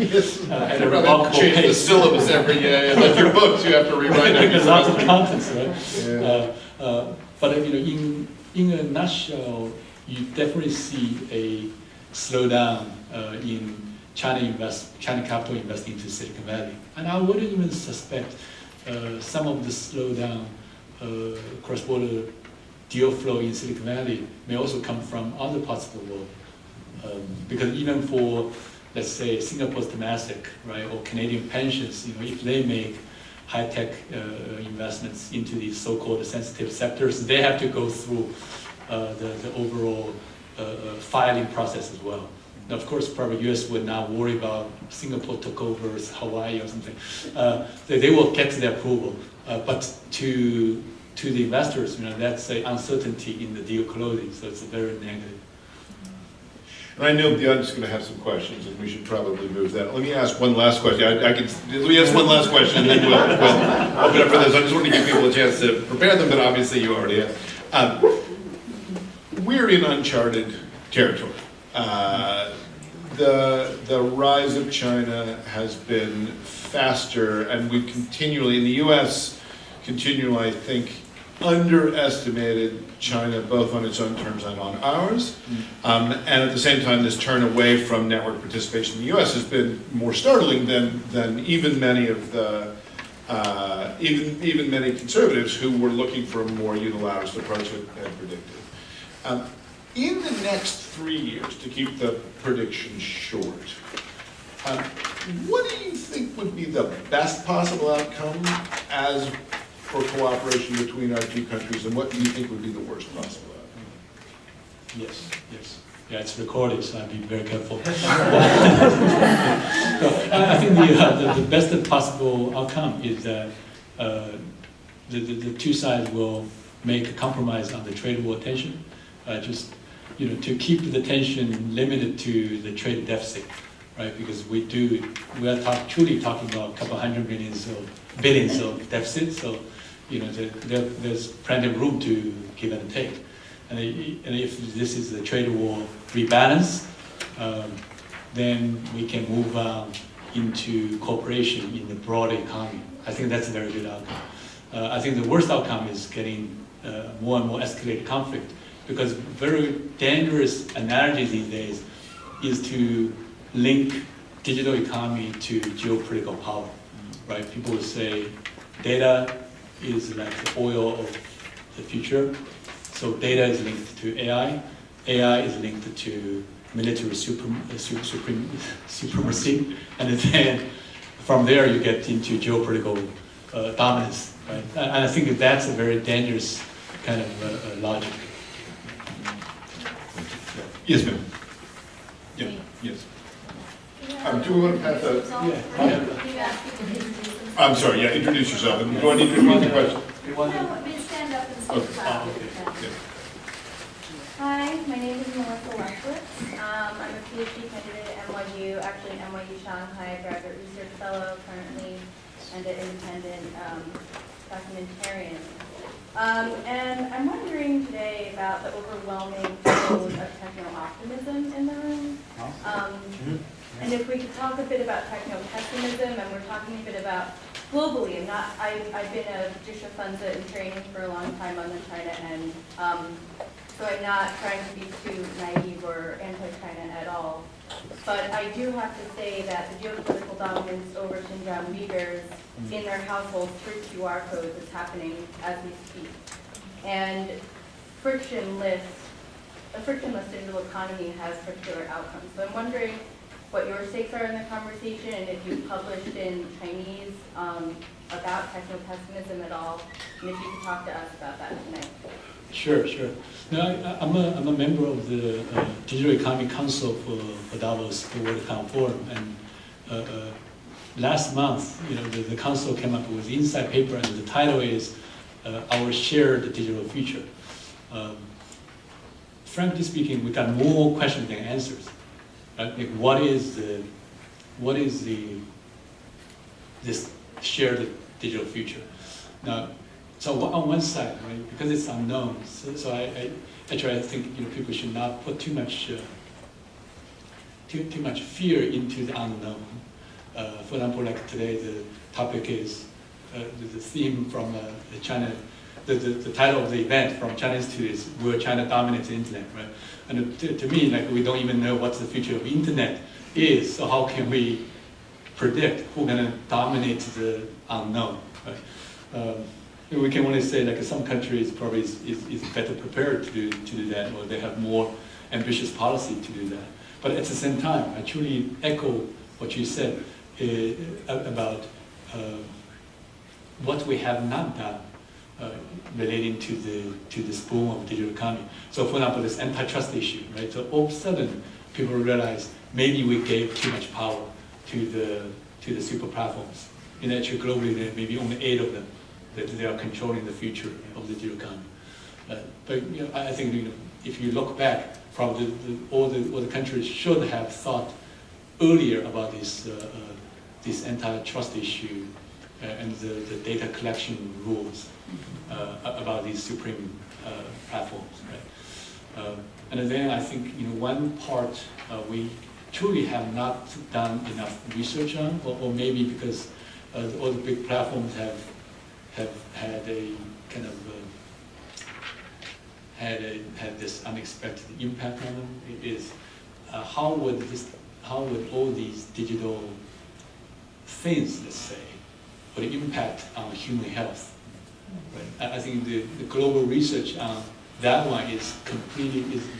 at a remarkable pace. Change the syllabus every year, like your books, you have to rewrite it. There's lots of contents, right? Yeah. But in a nutshell, you definitely see a slowdown in China capital investing into Silicon Valley. And I wouldn't even suspect some of the slowdown cross-border deal flow in Silicon Valley may also come from other parts of the world. Because even for, let's say, Singapore's Temasek, right, or Canadian pensions, if they make high-tech investments into these so-called sensitive sectors, they have to go through the overall filing process as well. Now, of course, probably U.S. would not worry about Singapore took over Hawaii or something. They will get the approval, but to the investors, that's an uncertainty in the deal closing, so it's very negative. And I know the audience is going to have some questions, and we should probably move that. Let me ask one last question. Let me ask one last question, and then we'll open up for this. I just want to give people a chance to prepare them, but obviously you already have. We're in uncharted territory. The rise of China has been faster, and we continually, in the U.S., continually, I think, underestimated China both on its own terms and on ours. And at the same time, this turn away from network participation in the U.S. has been more startling than even many of the even many conservatives who were looking for a more unilateral approach had predicted. In the next 3 years, to keep the prediction short, what do you think would be the best possible outcome as for cooperation between our two countries, and what do you think would be the worst possible outcome? Yes. Yeah, it's recorded, so I'll be very careful. I think the best possible outcome is that the two sides will make a compromise on the trade war tension, to keep the tension limited to the trade deficit, right? Because we are truly talking about a couple hundred billions of deficit, so there's plenty of room to give and take. And if this is a trade war rebalance, then we can move on into cooperation in the broader economy. I think that's a very good outcome. I think the worst outcome is getting more and more escalated conflict, because very dangerous analogy these days is to link digital economy to geopolitical power, right? People will say data is like the oil of the future. So data is linked to AI. AI is linked to military supremacy. And then from there you get into geopolitical dominance, right? And I think that's a very dangerous kind of logic. Yes, ma'am. Yeah, yes. Do we want to pass that? I'm sorry, yeah, introduce yourself. And do I need to repeat the question? No, stand up and speak loud. Okay. Hi, my name is Melissa Lefkowitz. I'm a PhD candidate at NYU, actually NYU Shanghai Graduate Research Fellow currently, and an independent documentarian. And I'm wondering today about the overwhelming tone of techno-optimism in the room. And if we could talk a bit about techno-pessimism, and we're talking a bit about globally. I've been a Jisha Funza in training for a long time on the China end, so I'm not trying to be too naive or anti-China at all. But I do have to say that the geopolitical dominance over Xinjiang Uyghurs in their households through QR codes is happening as we speak. And a frictionless digital economy has particular outcomes. So I'm wondering what your stakes are in the conversation, and if you've published in Chinese about techno-pessimism at all, and if you could talk to us about that tonight. Sure. No, I'm a member of the Digital Economy Council for Davos, the World Economic Forum, and last month, the council came up with an insight paper, and the title is "Our Shared Digital Future." Frankly speaking, we got more questions than answers. Right? Like, what is this shared digital future? Now, so on one side, right, because it's unknown, so I think people should not put too much fear into the unknown. For example, like today, the topic is the theme from the China. The title of the event from China Institute is "Will China Dominate the Internet?" Right? And to me, like, we don't even know what the future of internet is. So how can we predict who's going to dominate the unknown? right? We can only say like some countries probably is better prepared to do that, or they have more ambitious policy to do that. But at the same time, I truly echo what you said about what we have not done relating to this boom of digital economy. So for example, this antitrust issue, right? So all of a sudden, people realize maybe we gave too much power to the super platforms. And actually globally, there may be only 8 of them that they are controlling the future of the digital economy. But you know, I think if you look back, probably all the countries should have thought earlier about this antitrust issue and the data collection rules about these supreme platforms, right? And then I think one part we truly have not done enough research on, or maybe because all the big platforms have had a kind of had this unexpected impact on them. Is how would all these digital things, let's say, would impact on human health? Right? I think the global research on that one is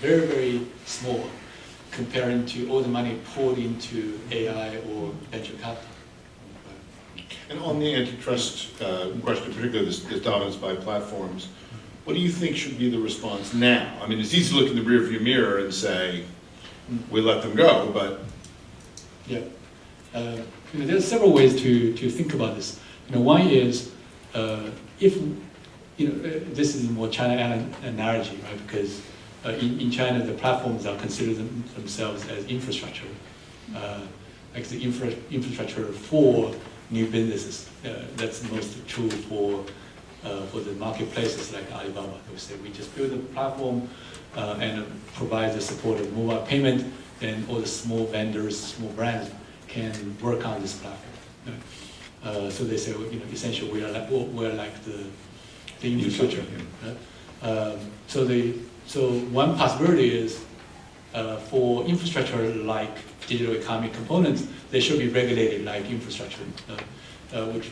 very, very small comparing to all the money poured into AI or venture capital. And on the antitrust question, particularly this dominance by platforms, what do you think should be the response now? I mean, it's easy to look in the rearview mirror and say, we let them go, but... Yeah. There are several ways to think about this. One is, if, this is more China analogy, right? Because in China, the platforms are considered themselves as infrastructure, like the infrastructure for new businesses. That's most true for the marketplaces like Alibaba. They would say we just build a platform and provide the support of mobile payment, then all the small vendors, small brands can work on this platform. Right? So they say, essentially we're like the infrastructure. Right? So one possibility is for infrastructure like digital economy components, they should be regulated like infrastructure,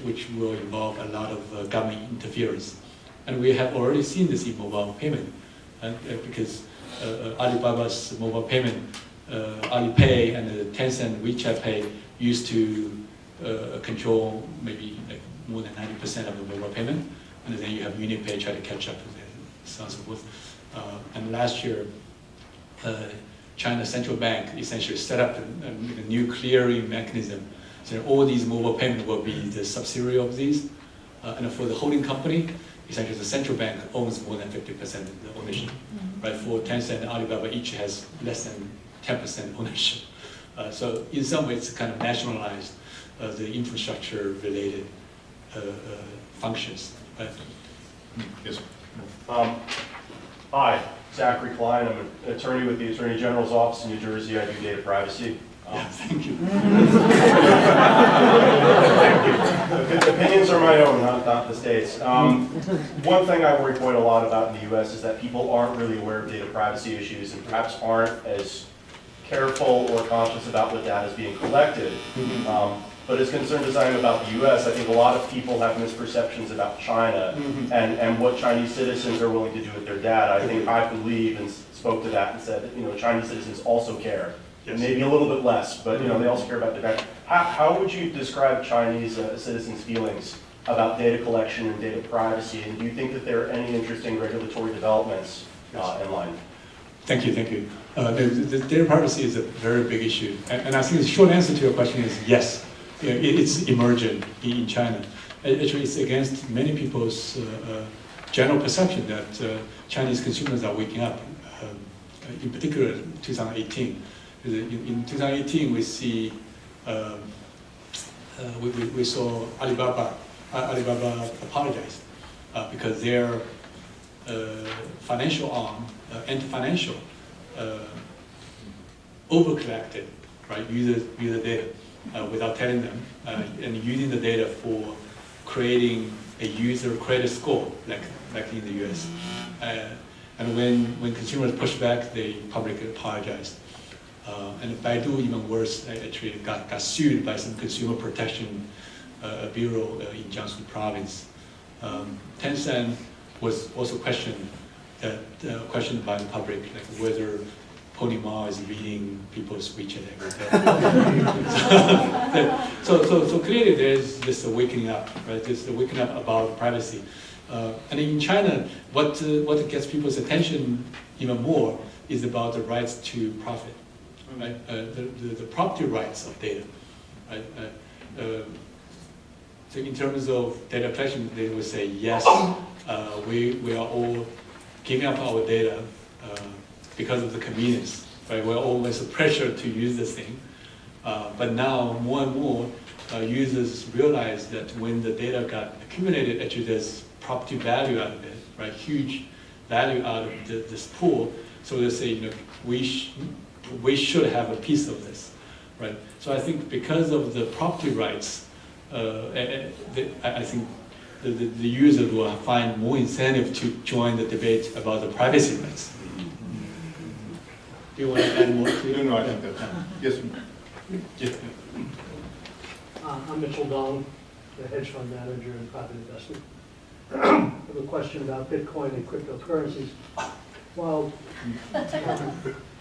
which will involve a lot of government interference. And we have already seen this in mobile payment, because Alibaba's mobile payment, Alipay and the Tencent WeChat Pay used to control maybe like more than 90% of the mobile payment, and then you have UnionPay try to catch up with it, so on and so forth. And last year, China Central Bank essentially set up a new clearing mechanism. So all these mobile payments will be the subsidiary of these. And for the holding company, essentially the central bank owns more than 50% of the ownership. Right? For Tencent and Alibaba, each has less than 10% ownership. So in some ways, it's kind of nationalized the infrastructure-related functions. Right? Yes. Hi, Zachary Klein. I'm an attorney with the Attorney General's Office in New Jersey. I do data privacy. Thank you. Opinions are my own, not the state's. One thing I worry quite a lot about in the U.S. is that people aren't really aware of data privacy issues and perhaps aren't as careful or conscious about what data is being collected. But as concerned as I am about the U.S., I think a lot of people have misperceptions about China and what Chinese citizens are willing to do with their data. I think I believe and spoke to that and said that Chinese citizens also care. Yes. Maybe a little bit less, but they also care about their data. How would you describe Chinese citizens' feelings about data collection and data privacy? And do you think that there are any interesting regulatory developments in line? Thank you, thank you. The data privacy is a very big issue. And I think the short answer to your question is yes. It's emergent in China. Actually, it's against many people's general perception that Chinese consumers are waking up. In particular, 2018. In 2018, we see we saw Alibaba apologize because their financial arm, anti-financial, over-collected, right, user data without telling them, and using the data for creating a user credit score, like in the US. And when consumers pushed back, they publicly apologized. And Baidu, even worse, actually got sued by some consumer protection a bureau in Jiangsu province. Tencent was also questioned by the public, like whether Pony Ma is reading people's WeChat every day. So clearly there's this awakening up, right? This awakening up about privacy. And in China, what gets people's attention even more is about the rights to profit, right? The property rights of data, right? So in terms of data collection, they would say yes, we are all giving up our data because of the convenience, right? We're always pressure to use this thing, but now more and more users realize that when the data got accumulated, actually there's property value out of it, right? Huge value out of this pool. So they say, you know, we should have a piece of this, right? So I think because of the property rights, I think the user will find more incentive to join the debate about the privacy rights. Do you want to add more to it? No, I think that's, yes. Yes. I'm Mitchell Dong, the hedge fund manager in private investment. I have a question about Bitcoin and cryptocurrencies. While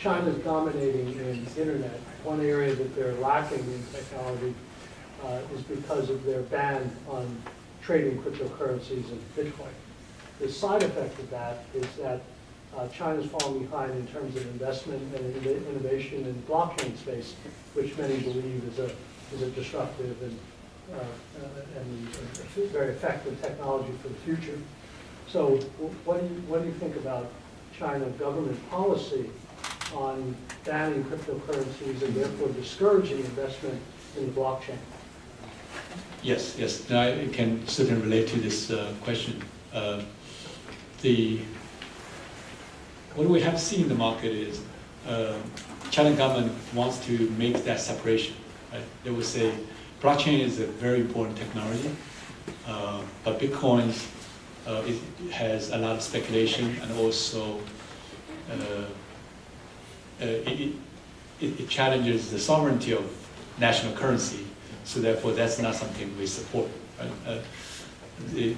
China's dominating in the internet, one area that they're lacking in technology is because of their ban on trading cryptocurrencies and Bitcoin. The side effect of that is that China's falling behind in terms of investment and innovation in the blockchain space, which many believe is a disruptive and very effective technology for the future. So what do you think about China government policy on banning cryptocurrencies and therefore discouraging investment in the blockchain? Yes, yes. Now, I can certainly relate to this question. What we have seen in the market is China government wants to make that separation. Right? They will say blockchain is a very important technology, but Bitcoin has a lot of speculation, and also it challenges the sovereignty of national currency. So therefore, that's not something we support. Right?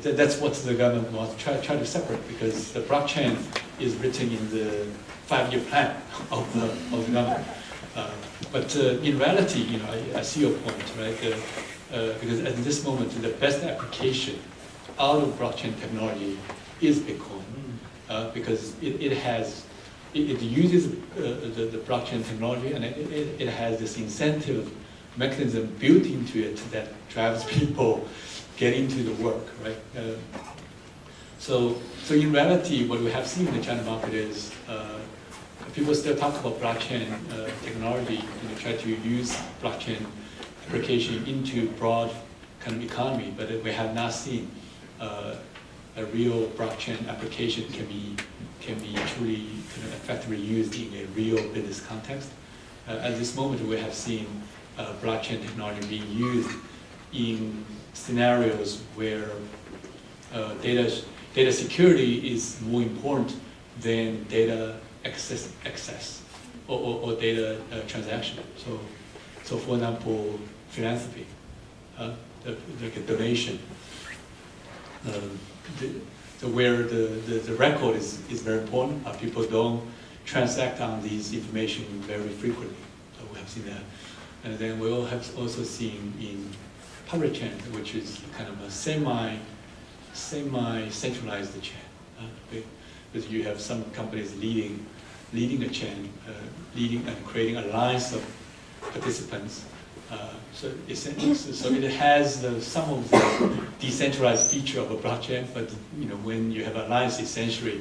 That's what the government wants to try to separate, because the blockchain is written in the 5-year plan of the government. But in reality, you know, I see your point, right? Because at this moment, the best application out of blockchain technology is Bitcoin, because it uses the blockchain technology, and it has this incentive mechanism built into it that drives people get into the work, right? So in reality, what we have seen in the China market is people still talk about blockchain technology, you know, try to use blockchain application into broad kind of economy, but we have not seen a real blockchain application can be truly kind of effectively used in a real business context. At this moment, we have seen blockchain technology being used in scenarios where data security is more important than data access or data transaction. So for example, philanthropy, like a donation, where the record is very important. People don't transact on these information very frequently. So we have seen that. And then we all have also seen in public chain, which is kind of a semi-centralized chain, because you have some companies leading a chain, leading and creating alliance of participants. So it has some of the decentralized feature of a blockchain, but you know, when you have alliance, essentially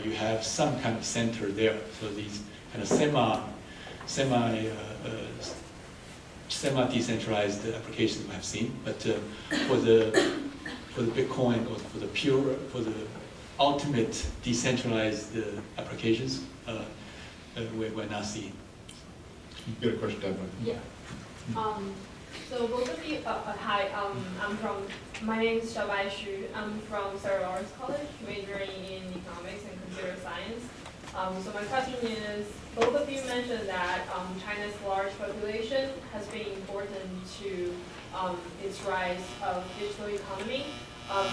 you have some kind of center there. So these kind of semi-decentralized applications we have seen, but for the Bitcoin or for the ultimate decentralized applications, we're not seeing. You got a question, Deborah? Yeah. So both of you, hi. My name is Xiaobai Xu. I'm from Sarah Lawrence College, majoring in economics and computer science. So my question is, both of you mentioned that China's large population has been important to its rise of digital economy.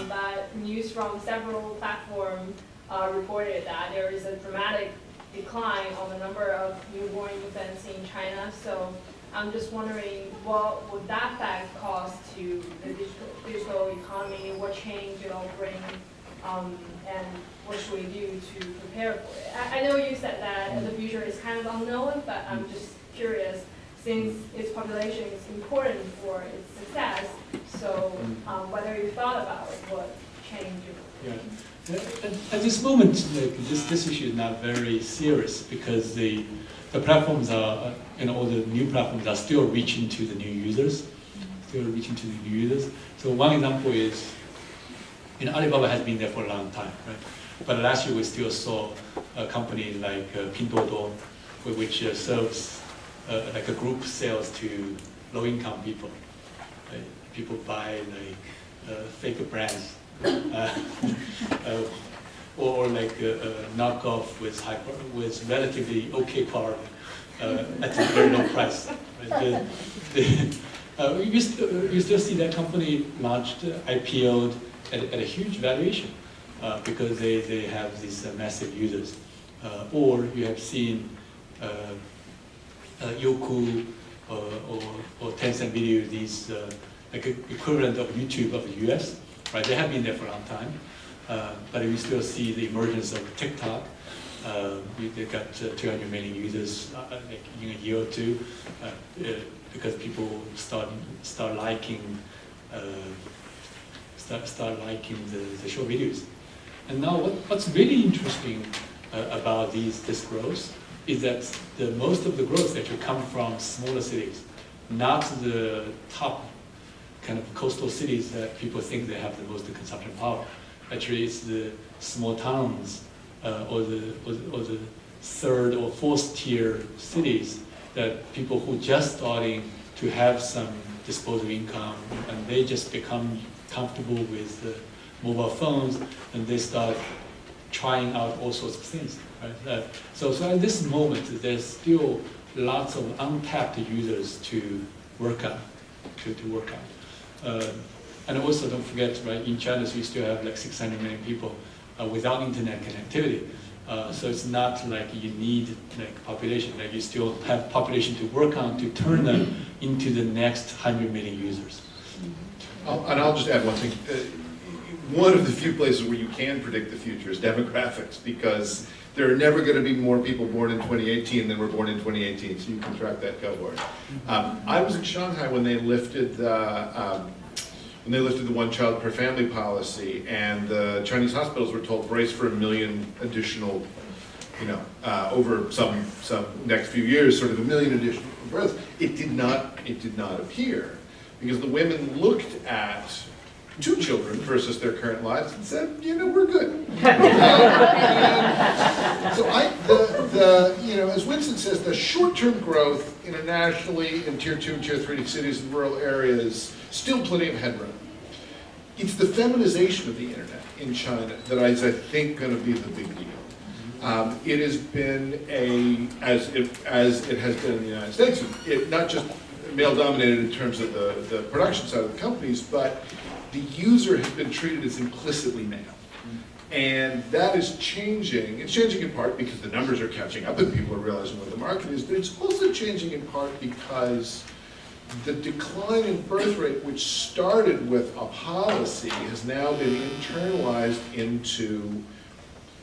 But news from several platforms reported that there is a dramatic decline on the number of newborn infants in China. So I'm just wondering, what would that fact cause to the digital economy? What change it'll bring, and what should we do to prepare for it? I know you said that the future is kind of unknown, but I'm just curious, since its population is important for its success, so whether you thought about what change you would bring. At this moment, like, this issue is not very serious because the platforms are, all the new platforms are still reaching to the new users, So one example is, Alibaba has been there for a long time, right? But last year we still saw a company like Pinduoduo, which serves like a group sales to low-income people. Right? People buy like fake brands. Or like knockoff with relatively okay quality at a very low price. Right? You still see that company launched, IPO'd at a huge valuation because they have these massive users. Or you have seen Youku or Tencent Video, these like equivalent of YouTube of the US. Right, they have been there for a long time, but we still see the emergence of TikTok. They got 200 million users like in a year or two because people start liking the short videos. And now, what's really interesting about this growth is that most of the growth actually come from smaller cities, not the top kind of coastal cities that people think they have the most consumption power. Actually, it's the small towns or the third or fourth tier cities that people who just starting to have some disposable income and they just become comfortable with mobile phones and they start trying out all sorts of things. Right? So at this moment, there's still lots of untapped users to work on. And also don't forget, right, in China we still have like 600 million people without internet connectivity. So it's not like you need like population, like you still have population to work on to turn them into the next 100 million users. And I'll just add one thing. One of the few places where you can predict the future is demographics, because there are never going to be more people born in 2018 than were born in 2018, so you can track that cohort. I was in Shanghai when they lifted the one-child per family policy, and the Chinese hospitals were told brace for 1 million additional, over some next few years, sort of 1 million additional births. It did not appear, because the women looked at 2 children versus their current lives and said, we're good. So as Winston says, the short-term growth internationally in tier 2 and tier 3 cities and rural areas, still plenty of headroom. It's the feminization of the internet in China that is, I think, going to be the big deal. It has been as it has been in the United States, not just male-dominated in terms of the production side of the companies, but the user has been treated as implicitly male. And that is changing. It's changing in part because the numbers are catching up and people are realizing what the market is, but it's also changing in part because the decline in birth rate, which started with a policy, has now been internalized into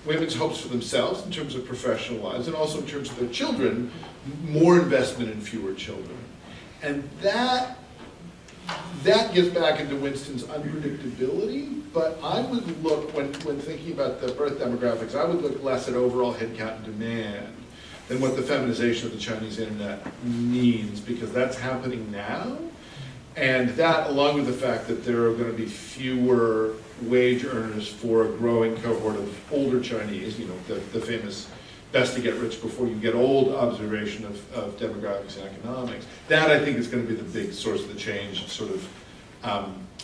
women's hopes for themselves in terms of professional lives and also in terms of their children, more investment in fewer children. And that gets back into Winston's unpredictability, but I would look, when thinking about the birth demographics, I would look less at overall headcount and demand than what the feminization of the Chinese internet means, because that's happening now. And that, along with the fact that there are going to be fewer wage earners for a growing cohort of older Chinese, the famous best to get rich before you get old observation of demographics and economics. That, I think, is going to be the big source of the change, sort of,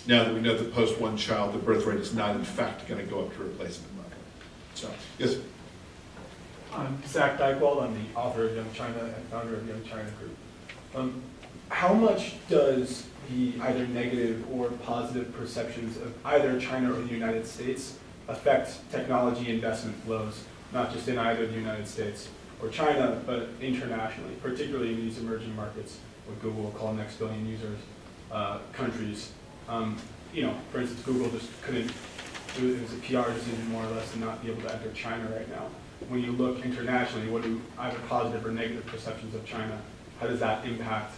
now that we know that post one child, the birth rate is not, in fact, going to go up to replacement market. So, yes? I'm Zach Dykewald. I'm the author of Young China and founder of Young China Group. How much does the either negative or positive perceptions of either China or the United States affect technology investment flows, not just in either the United States or China, but internationally, particularly in these emerging markets, what Google will call next billion users countries? For instance, Google just couldn't, it was a PR decision more or less to not be able to enter China right now. When you look internationally, what do either positive or negative perceptions of China, how does that impact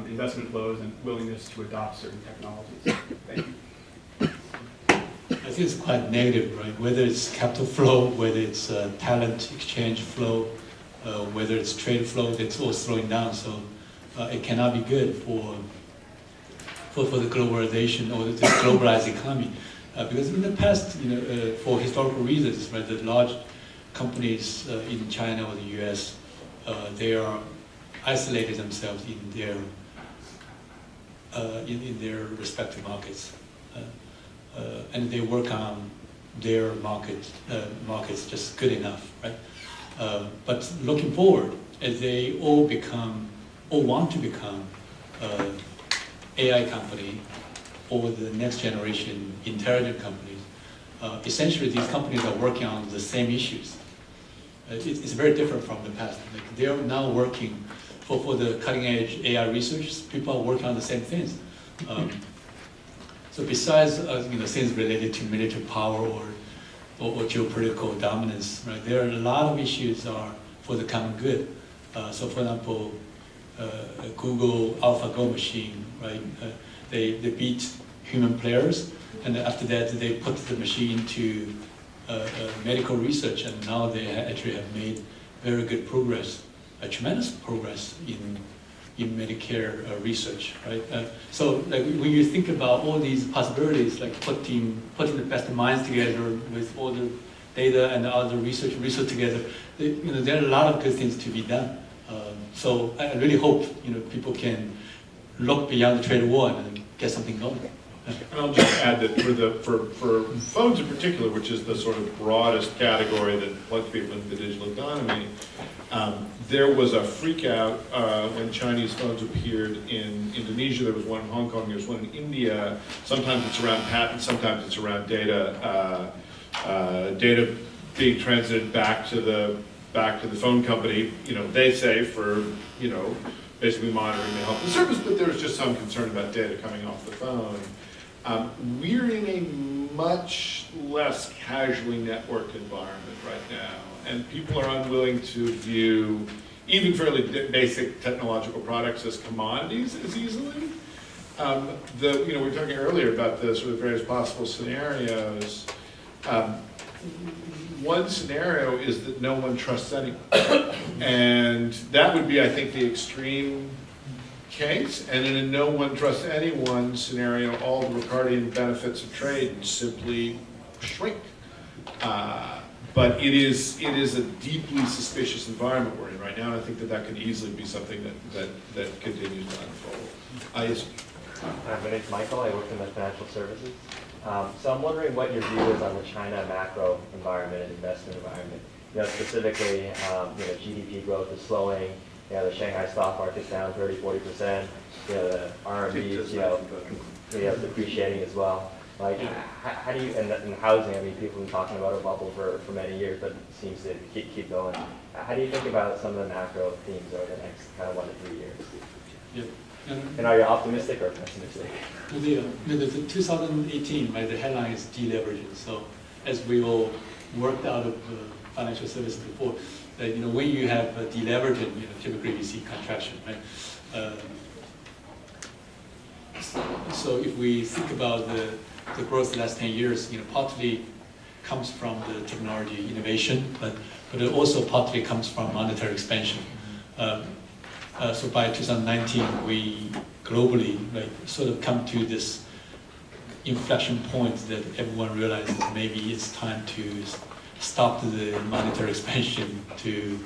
investment flows and willingness to adopt certain technologies? Thank you. I think it's quite negative, right? Whether it's capital flow, whether it's talent exchange flow, whether it's trade flow, that's all slowing down. So it cannot be good for the globalization or the globalized economy. Because in the past, for historical reasons, right, the large companies in China or the US, they are isolated themselves in their respective markets, and they work on their markets just good enough, right? But looking forward, as they all want to become AI company or the next generation intelligent companies, essentially these companies are working on the same issues. It's very different from the past. Like they're now working for the cutting edge AI research. People are working on the same things. So besides things related to military power or geopolitical dominance, right? There are a lot of issues are for the common good. So for example, Google AlphaGo machine, right? They beat human players, and after that they put the machine to medical research, and now they actually have made very good progress, tremendous progress in Medicare research, right? So like when you think about all these possibilities, like putting the best minds together with all the data and the other research together, there are a lot of good things to be done. So I really hope people can look beyond the trade war and get something going. And I'll just add that for phones in particular, which is the sort of broadest category that plugs people into the digital economy, there was a freak out when Chinese phones appeared in Indonesia. There was one in Hong Kong. There was one in India. Sometimes it's around patents. Sometimes it's around data being transited back to the phone company. They say for basically monitoring the health of the service, but there's just some concern about data coming off the phone. We're in a much less casually networked environment right now, and people are unwilling to view even fairly basic technological products as commodities as easily. We were talking earlier about the sort of various possible scenarios. One scenario is that no one trusts anyone, and that would be, I think, the extreme case. And in a no one trusts anyone scenario, all the Ricardian benefits of trade simply shrink. But it is a deeply suspicious environment we're in right now, and I think that can easily be something that continues to unfold. Yes. My name's Michael. I work in the financial services. So I'm wondering what your view is on the China macro environment and investment environment. Specifically, GDP growth is slowing. The Shanghai stock market's down 30–40%. The RMB is depreciating as well. Like, how do you, and housing, I mean, people have been talking about a bubble for many years, but it seems to keep going. How do you think about some of the macro themes over the next kind of 1 to 3 years? Yeah. And are you optimistic or pessimistic? The 2018, right, the headline is deleveraging. So as we all worked out of financial services before, that when you have deleveraging, typically you see contraction, right? So if we think about the growth the last 10 years, partly comes from the technology innovation, but it also partly comes from monetary expansion. So by 2019, we globally sort of come to this inflection point that everyone realizes maybe it's time to stop the monetary expansion to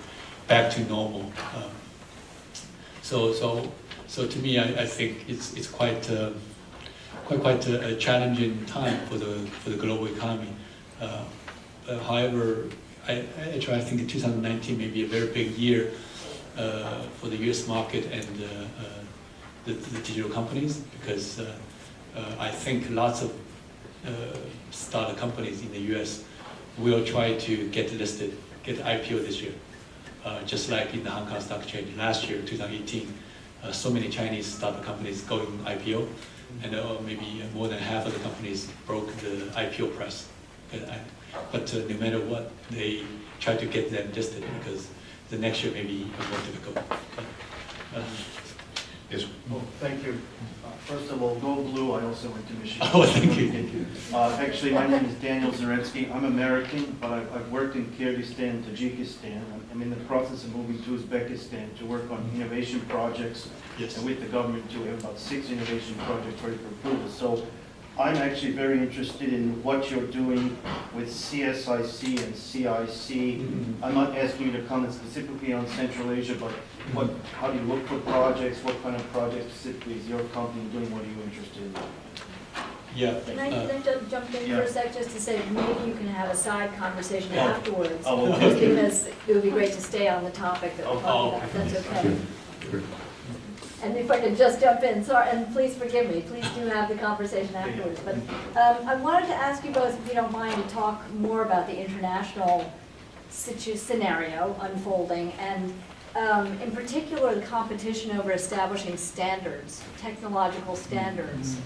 back to normal. So to me, I think it's quite a challenging time for the global economy. However, I think 2019 may be a very big year for the U.S. market and the digital companies, because I think lots of startup companies in the U.S. will try to get listed, get IPO this year. Just like in the Hong Kong Stock Exchange last year, 2018, so many Chinese startup companies going IPO, and maybe more than half of the companies broke the IPO price. But no matter what, they try to get them listed, because the next year may be even more difficult. Yes. Well, thank you. First of all, go blue. I also went to Michigan. Oh, thank you. Actually, my name is Daniel Zaretsky. I'm American, but I've worked in Kyrgyzstan, Tajikistan. I'm in the process of moving to Uzbekistan to work on innovation projects. Yes. And with the government too, we have about 6 innovation projects ready for approval. So I'm actually very interested in what you're doing with CSIC and CIC. I'm not asking you to comment specifically on Central Asia, but how do you look for projects? What kind of projects specifically is your company doing? What are you interested in? Yeah. Can I just jump in for a sec, just to say, maybe you can have a side conversation Oh. afterwards, Oh, okay. just because it would be great to stay on the topic that we're talking about, if that's okay. And if I could just jump in, sorry, and please forgive me, please do have the conversation afterwards. But I wanted to ask you both, if you don't mind, to talk more about the international scenario unfolding, and in particular, the competition over establishing standards, technological standards,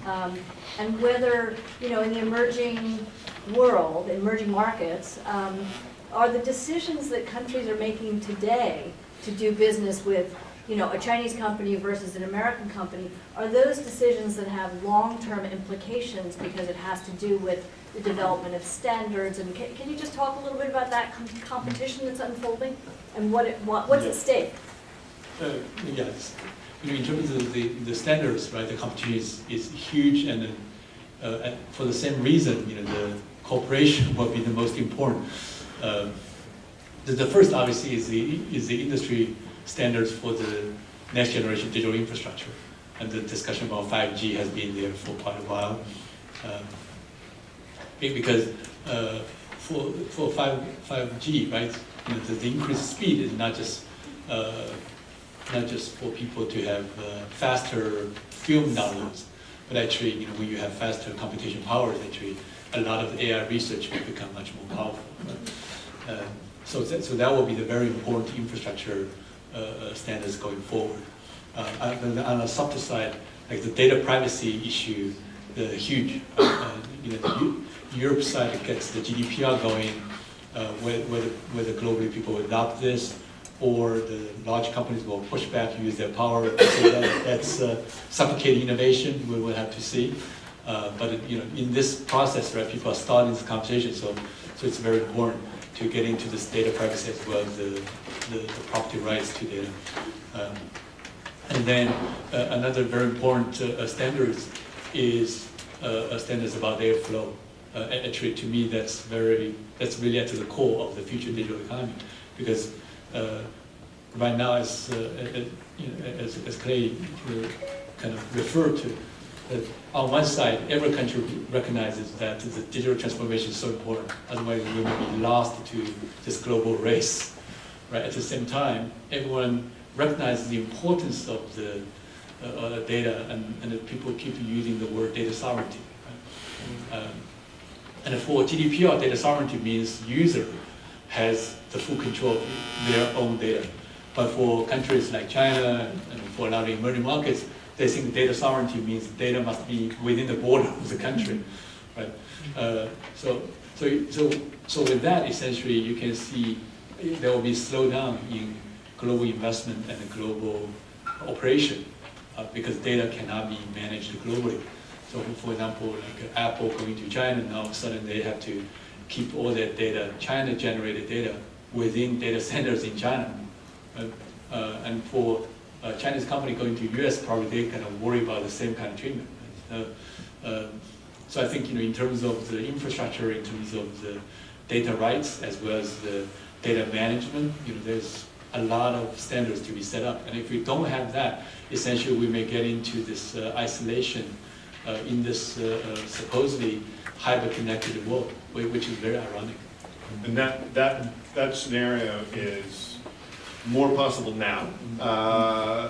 and whether, in the emerging world, emerging markets, are the decisions that countries are making today to do business with a Chinese company versus an American company, are those decisions that have long-term implications because it has to do with the development of standards? And can you just talk a little bit about that competition that's unfolding and what's at stake? Yes. In terms of the standards, right, the competition is huge, and for the same reason, the cooperation will be the most important. The first, obviously, is the industry standards for the next generation digital infrastructure, and the discussion about 5G has been there for quite a while. Because for 5G, right, the increased speed is not just for people to have faster film downloads, but actually, when you have faster computation powers, actually, a lot of the AI research will become much more powerful. Right? So that will be the very important infrastructure standards going forward. On the softer side, like the data privacy issue, the huge, the Europe side gets the GDPR going, whether globally people adopt this, or the large companies will push back, use their power. So that's suffocating innovation. We will have to see. But in this process, right, people are starting this conversation. So it's very important to get into this data privacy as well as the property rights to data. And then another very important standards is standards about data flow. Actually, to me, that's really at the core of the future digital economy, because right now, as Clay kind of referred to, on one side, every country recognizes that the digital transformation is so important. Otherwise, we will be lost to this global race. Right? At the same time, everyone recognizes the importance of the data, and the people keep using the word data sovereignty. Right? And for GDPR, data sovereignty means user has the full control of their own data. But for countries like China and for a lot of emerging markets, they think data sovereignty means data must be within the border of the country, right? So with that, essentially, you can see there will be a slowdown in global investment and global operation because data cannot be managed globally. So, for example, like Apple going to China, now all of a sudden they have to keep all that data, China-generated data, within data centers in China. And for a Chinese company going to US, probably they kind of worry about the same kind of treatment. So I think, in terms of the infrastructure, in terms of the data rights, as well as the data management, there's a lot of standards to be set up. And if we don't have that, essentially we may get into this isolation in this supposedly hyper-connected world, which is very ironic. And that scenario is more possible now,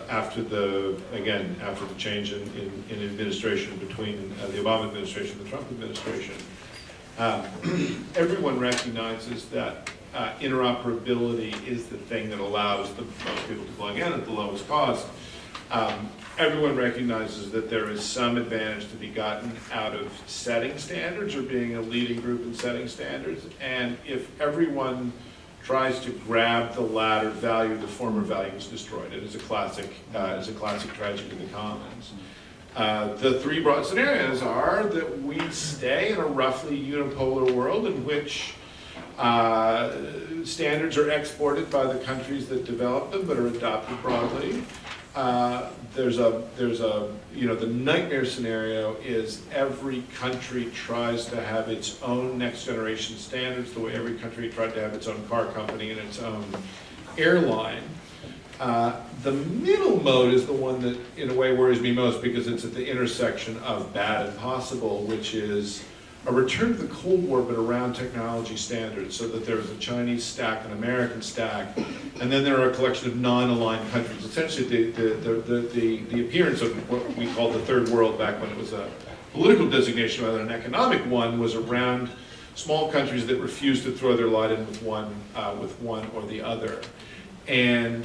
after the change in administration between the Obama administration and the Trump administration. Everyone recognizes that interoperability is the thing that allows the most people to plug in at the lowest cost. Everyone recognizes that there is some advantage to be gotten out of setting standards or being a leading group in setting standards. And if everyone tries to grab the latter value, the former value is destroyed. It is a classic tragedy of the commons. The three broad scenarios are that we stay in a roughly unipolar world in which standards are exported by the countries that develop them but are adopted broadly. The nightmare scenario is every country tries to have its own next generation standards, the way every country tried to have its own car company and its own airline. The middle mode is the one that, in a way, worries me most because it's at the intersection of bad and possible, which is a return to the Cold War, but around technology standards, so that there's a Chinese stack, an American stack, and then there are a collection of non-aligned countries. Essentially, the appearance of what we called the Third World back when it was a political designation rather than an economic one was around small countries that refused to throw their lot in with one or the other. And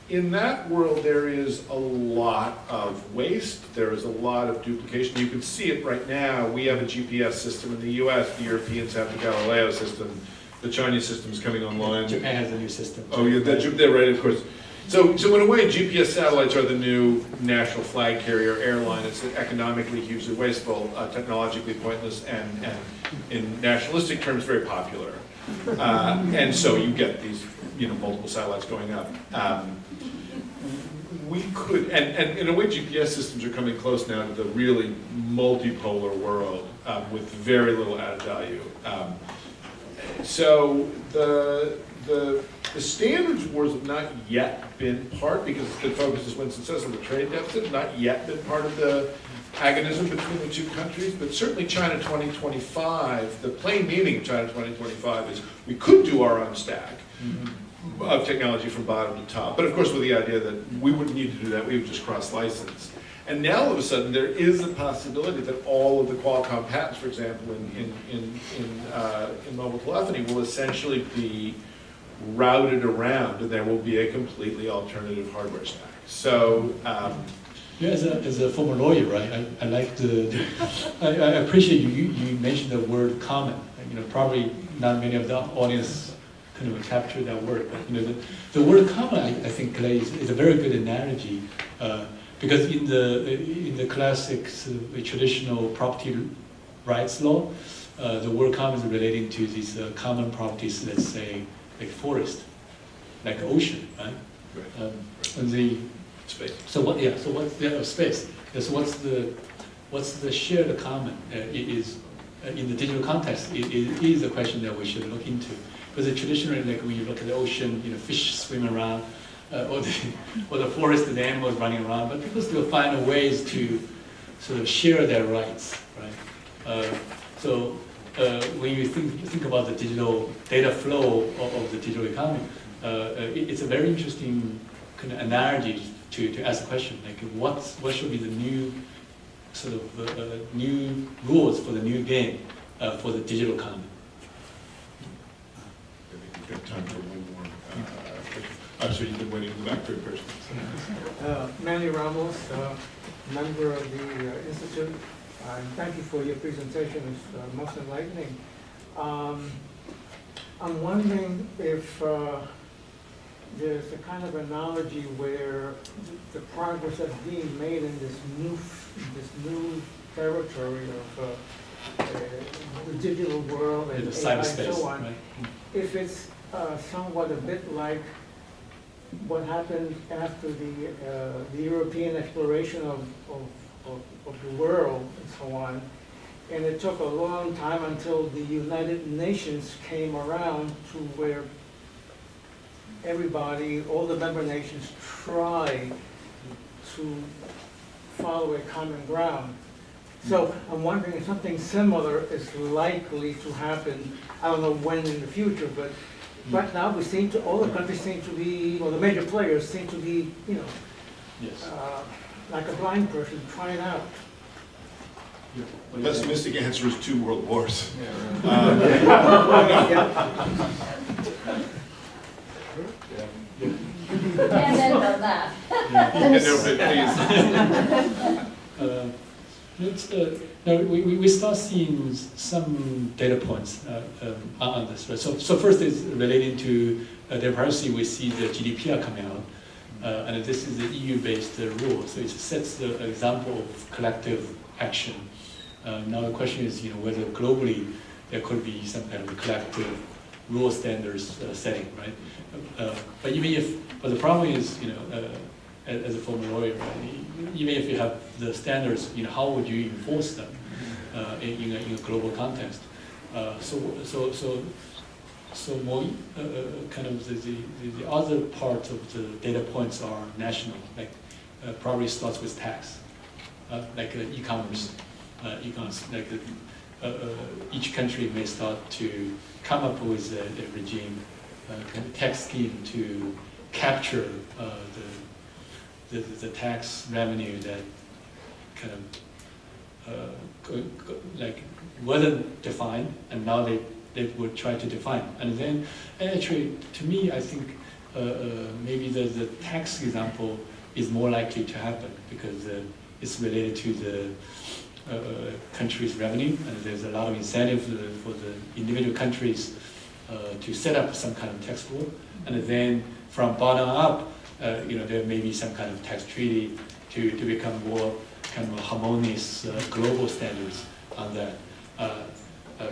in that world, there is a lot of waste. There is a lot of duplication. You can see it right now. We have a GPS system in the US. The Europeans have the Galileo system. The Chinese system is coming online. Japan has a new system. Oh, yeah, they're right, of course. So in a way, GPS satellites are the new national flag carrier airline. It's economically hugely wasteful, technologically pointless, and in nationalistic terms, very popular. And so you get these, multiple satellites going up. We could, and in a way, GPS systems are coming close now to the really multipolar world with very little added value. So the standards wars have not yet been part, because the focus, as Winston says, on the trade deficit, not yet been part of the agonism between the two countries, but certainly China 2025, the plain meaning of China 2025 is we could do our own stack of technology from bottom to top, but of course with the idea that we wouldn't need to do that, we would just cross-license. And now all of a sudden there is a possibility that all of the Qualcomm patents, for example, in mobile telephony will essentially be routed around, and there will be a completely alternative hardware stack. So, yeah, as a former lawyer, right? I like I appreciate you mentioned the word common. Probably not many of the audience kind of capture that word, but the word common, I think, Clay, is a very good analogy because in the classic traditional property rights law, the word common is relating to these common properties, let's say, like forest, like ocean, right? And the space. So what? Yeah. So what's the space? Yeah, so what's the shared common? It is in the digital context. It is a question that we should look into. Because traditionally, like when you look at the ocean, fish swim around, or the forest, the animals running around, but people still find ways to sort of share their rights, right? So when you think about the digital data flow of the digital economy, it's a very interesting kind of analogy to ask a question, like what should be the new sort of new rules for the new game for the digital economy? We've got time for one more question. I'm sure you've been waiting in the back for a question. Manny Ramos, member of the Institute. Thank you for your presentation. It's most enlightening. I'm wondering if there's a kind of analogy where the progress that's being made in this new territory of the digital world and AI and so on, right? If it's somewhat a bit like what happened after the European exploration of the world and so on, and it took a long time until the United Nations came around to where everybody, all the member nations, try to follow a common ground. So I'm wondering if something similar is likely to happen. I don't know when in the future, but right now we seem to, all the countries seem to be, or the major players seem to be, you know, Yes. like a blind person trying out. The pessimistic answer is 2 world wars. And then done that. Yeah, no, but please. No, we start seeing some data points on this, right? So first is relating to democracy. We see the GDPR coming out, and this is the EU-based rule. So it sets the example of collective action. Now the question is, whether globally there could be some kind of collective rule standards setting, right? But the problem is, as a former lawyer, right, even if you have the standards, how would you enforce them in a global context? So more kind of the other part of the data points are national, like probably starts with tax, like e-commerce, like each country may start to come up with a regime, kind of tax scheme to capture the tax revenue that kind of like wasn't defined, and now they would try to define. And then actually, to me, I think maybe the tax example is more likely to happen because it's related to the country's revenue, and there's a lot of incentive for the individual countries to set up some kind of tax rule, and then from bottom up, there may be some kind of tax treaty to become more kind of harmonious global standards on that.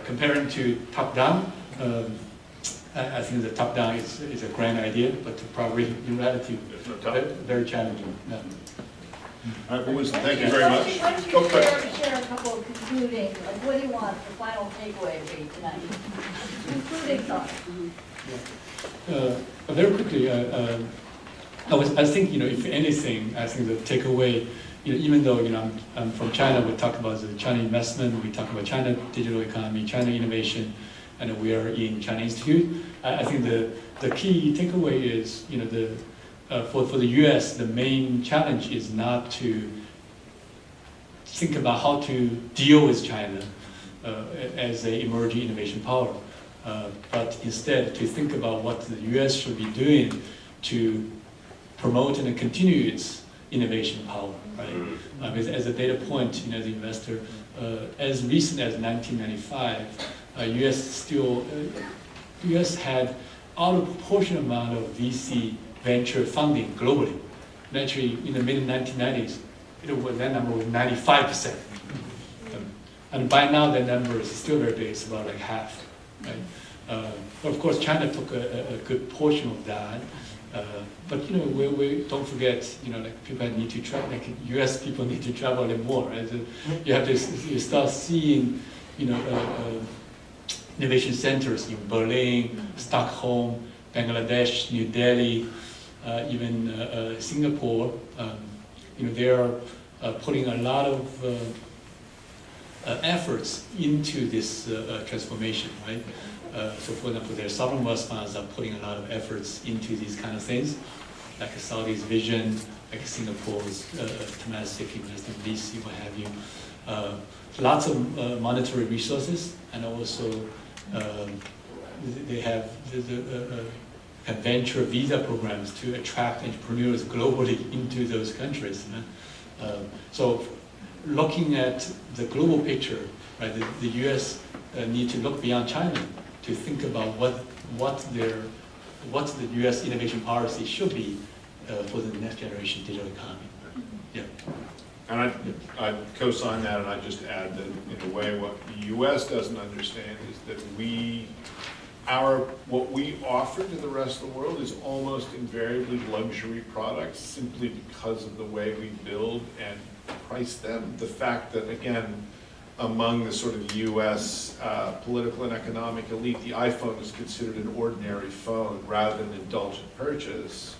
Comparing to top down, I think the top down is a grand idea, but probably in reality very challenging. Yeah. All right, well, Winston, thank you very much. Why don't you share a couple of concluding, like what do you want the final takeaway to be tonight? Concluding thoughts. Very quickly, I think, if anything, I think the takeaway, even though, I'm from China, we talk about the China investment, we talk about China digital economy, China innovation, and we are in China Institute. I think the key takeaway is, for the US, the main challenge is not to think about how to deal with China as an emerging innovation power, but instead to think about what the US should be doing to promote and continue its innovation power, right? As a data point, the investor, as recent as 1995, US had out of proportion amount of VC venture funding globally. And actually, in the mid-1990s, that number was 95%. And by now, that number is still very big. It's about like half, right? But of course, China took a good portion of that. But we don't forget, like people need to travel, like U.S. people need to travel a little more. Right? So you start seeing, innovation centers in Berlin, Stockholm, Bangladesh, New Delhi, even Singapore. They are putting a lot of efforts into this transformation, right? So for example, their sovereign wealth funds are putting a lot of efforts into these kind of things, like Saudi's vision, like Singapore's Temasek investment VC, what have you. Lots of monetary resources, and also they have the venture visa programs to attract entrepreneurs globally into those countries. So looking at the global picture, right, the US need to look beyond China to think about what the U.S. innovation policy should be for the next generation digital economy. Yeah. And I'd co-sign that, and I'd just add that in a way what the U.S. doesn't understand is that what we offer to the rest of the world is almost invariably luxury products simply because of the way we build and price them. The fact that, again, among the sort of U.S. Political and economic elite, the iPhone is considered an ordinary phone rather than an indulgent purchase,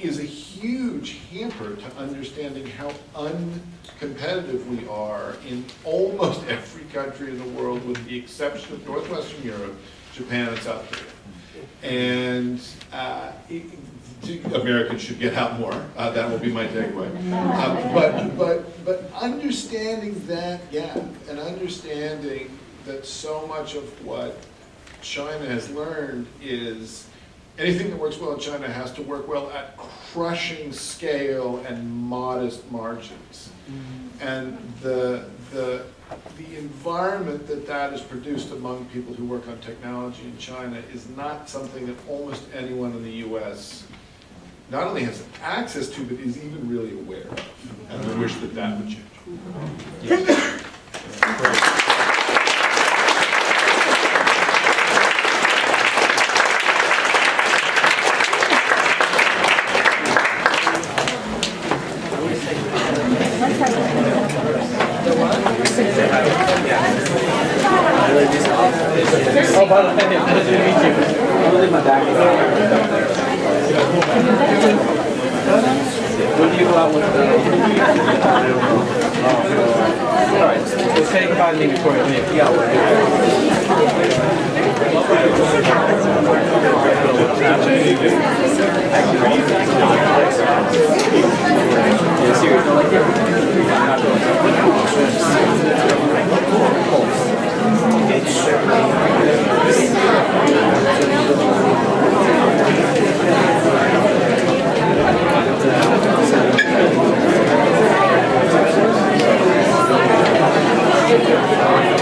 is a huge hamper to understanding how uncompetitive we are in almost every country in the world, with the exception of Northwestern Europe, Japan, and South Korea. And Americans should get out more. That will be my takeaway. But understanding that gap and understanding that so much of what China has learned is anything that works well in China has to work well at crushing scale and modest margins. And the environment that is produced among people who work on technology in China is not something that almost anyone in the US not only has access to, but is even really aware of. And I wish that would change. Yes. Oh, by the way, nice to meet you. I'll leave my bag. When do you go out with all right, so say goodbye to me before I leave. Yeah, Thank you.